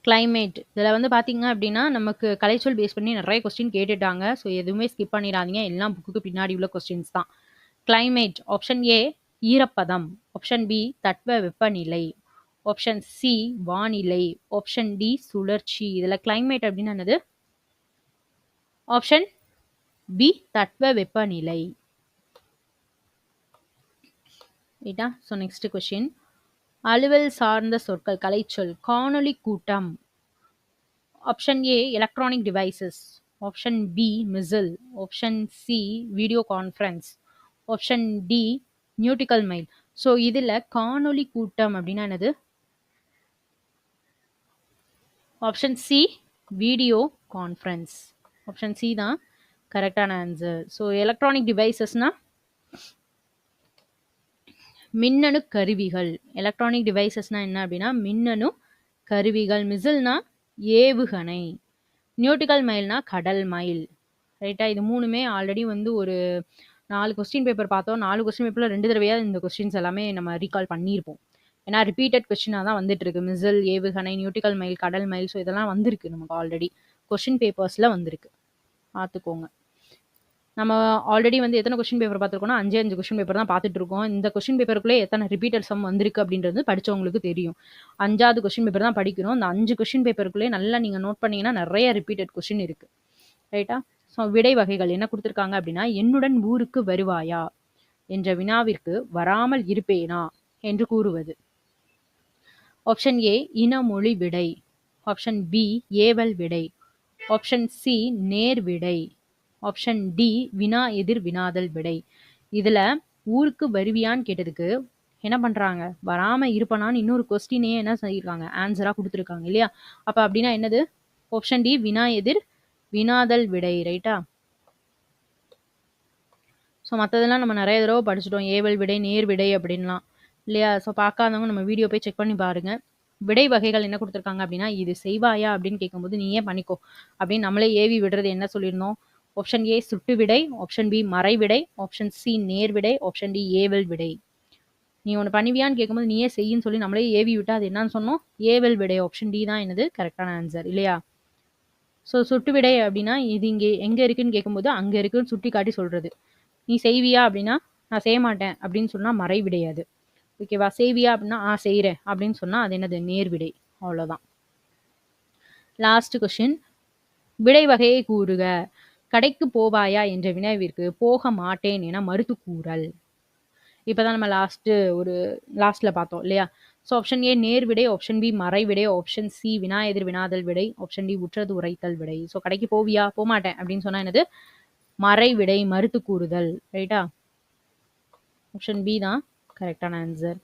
climate. இதில் வந்து பார்த்தீங்க அப்படின்னா நமக்கு கலைச்சொல் பேஸ் பண்ணி நிறைய கொஸ்டின் கேட்டுட்டாங்க. ஸோ எதுவுமே ஸ்கிப் பண்ணிடாதீங்க, எல்லாம் புக்குக்கு பின்னாடி உள்ள கொஸ்டின்ஸ் தான். கிளைமேட். ஆப்ஷன் ஏ ஈரப்பதம். ஆப்ஷன் பி தட்ப வெப்பநிலை. ஆப்ஷன் சி வானிலை. ஆப்ஷன் டி சுழற்சி. இதில் கிளைமேட் அப்படின்னு என்னது? ஆப்ஷன் பி தட்ப வெப்பநிலை. ரைட்டா? ஸோ நெக்ஸ்ட் கொஸ்டின், அலுவல் சார்ந்த சொற்கள் கலைச்சொல். காணொலி கூட்டம். Option A electronic devices. Option B missile. Option C video conference. Option D nautical mile. So இதில் காணொலி கூட்டம் அப்படின்னா என்னது? Option C video conference. Option C தான் கரெக்டான ஆன்சர். ஸோ எலக்ட்ரானிக் டிவைசஸ்னா மின்னணு கருவிகள். எலக்ட்ரானிக் டிவைசஸ்னா என்ன அப்படின்னா மின்னணு கருவிகள். மிசில்னா ஏவுகணை. நியூட்டிக்கல் மைல்னா கடல் மைல். ரைட்டா? இது மூணுமே ஆல்ரெடி வந்து ஒரு 4 கொஸ்டின் பேப்பர் பார்த்தோம். 4 கொஸ்டின் பேப்பரில் 2 தடவையாக இந்த கொஸ்டின்ஸ் எல்லாமே நம்ம ரீகால் பண்ணியிருப்போம். ஏன்னா ரிப்பீட்டட் கொஸ்டினாக தான் வந்துட்டு இருக்கு. மிசில், ஏவுகணை, நியூட்டிக்கல் மைல், கடல் மைல். ஸோ இதெல்லாம் வந்திருக்கு நமக்கு ஆல்ரெடி கொஸ்டின் பேப்பர்ஸில் வந்திருக்கு. பார்த்துக்கோங்க. நம்ம ஆல்ரெடி வந்து எத்தனை கொஸ்டின் பேப்பர் பார்த்துருக்கோம்னா 5 கொஸ்டின் பேப்பர் தான் பார்த்துட்டு இருக்கோம். இந்த கொஸ்டின் பேப்பருக்குள்ளே எத்தனை ரிப்பீட்டட் சம் வந்திருக்கு அப்படின்றது படித்தவங்களுக்கு தெரியும். 5வது கொஸ்டின் பேப்பர் தான் படிக்கணும். அந்த 5 கொஸ்டின் பேப்பருக்குள்ளே நல்லா நீங்கள் நோட் பண்ணீங்கன்னா நிறைய ரிப்பீட்டட் கொஸ்டின் இருக்கு. ரைட்டா? ஸோ விடை வகைகள் என்ன கொடுத்துருக்காங்க அப்படின்னா, என்னுடன் ஊருக்கு வருவாயா என்ற வினாவிற்கு வராமல் இருப்பேனா என்று கூறுவது. ஆப்ஷன் ஏ இனமொழி விடை. ஆப்ஷன் பி ஏவல் விடை. ஆப்ஷன் சி நேர் விடை. ஆப்ஷன் டி வினா எதிர் வினாதல் விடை. இதுல ஊருக்கு வருவியான்னு கேட்டதுக்கு என்ன பண்றாங்க? வராம இருப்பனான்னு இன்னொரு கொஸ்டினே என்ன சொல்லியிருக்காங்க? ஆன்சரா கொடுத்துருக்காங்க இல்லையா? அப்ப அப்படின்னா என்னது? ஆப்ஷன் டி வினா எதிர் வினாதல் விடை. ரைட்டா? ஸோ மற்றதெல்லாம் நம்ம நிறைய தடவை படிச்சுட்டோம். ஏவல் விடை, நேர் விடை அப்படின்லாம் இல்லையா? ஸோ பார்க்காதவங்க நம்ம வீடியோ போய் செக் பண்ணி பாருங்க. விடை வகைகள் என்ன கொடுத்துருக்காங்க அப்படின்னா, இது செய்வாயா அப்படின்னு கேட்கும்போது நீயே பண்ணிக்கோ அப்படின்னு நம்மளே ஏவி விடுறது என்ன சொல்லியிருந்தோம்? ஆப்ஷன் ஏ சுட்டு விடை. ஆப்ஷன் பி மறை விடை. ஆப்ஷன் சி நேர் விடை. ஆப்ஷன் டி ஏவல் விடை. நீ ஒன்று பண்ணுவியான்னு கேட்கும்போது நீயே செய்யின்னு சொல்லி நம்மளே ஏவி விட்டா அது என்னன்னு சொன்னோம்? ஏவல் விடை. ஆப்ஷன் டி தான் என்னது கரெக்டான ஆன்சர் இல்லையா? ஸோ சுட்டு விடை அப்படின்னா இது இங்கே எங்கே இருக்குன்னு கேட்கும்போது அங்கே இருக்குன்னு சுட்டி காட்டி சொல்றது. நீ செய்வியா அப்படின்னா நான் செய்ய மாட்டேன் அப்படின்னு சொன்னால் மறை விடையாது. ஓகேவா? செய்வியா அப்படின்னா செய்கிறேன் அப்படின்னு சொன்னால் அது என்னது? நேர் விடை. அவ்வளோதான். லாஸ்ட் கொஸ்டின், விடை வகையை கூறுக. கடைக்கு போவாயா என்ற வினாவிற்கு போக மாட்டேன் என மறுத்து கூறல். இப்போதான் நம்ம லாஸ்ட்ல பார்த்தோம் இல்லையா? ஸோ ஆப்ஷன் ஏ நேர் விடை. ஆப்ஷன் பி மறை விடை. ஆப்ஷன் சி வினா எதிர் வினாதல் விடை. ஆப்ஷன் டி உற்றது உரைத்தல் விடை. ஸோ கடைக்கு போவியா? போகமாட்டேன் அப்படின்னு சொன்னா என்னது? மறை விடை, மறுத்து கூறுதல். ரைட்டா? ஆப்ஷன் பி தான் கரெக்டான ஆன்சர்.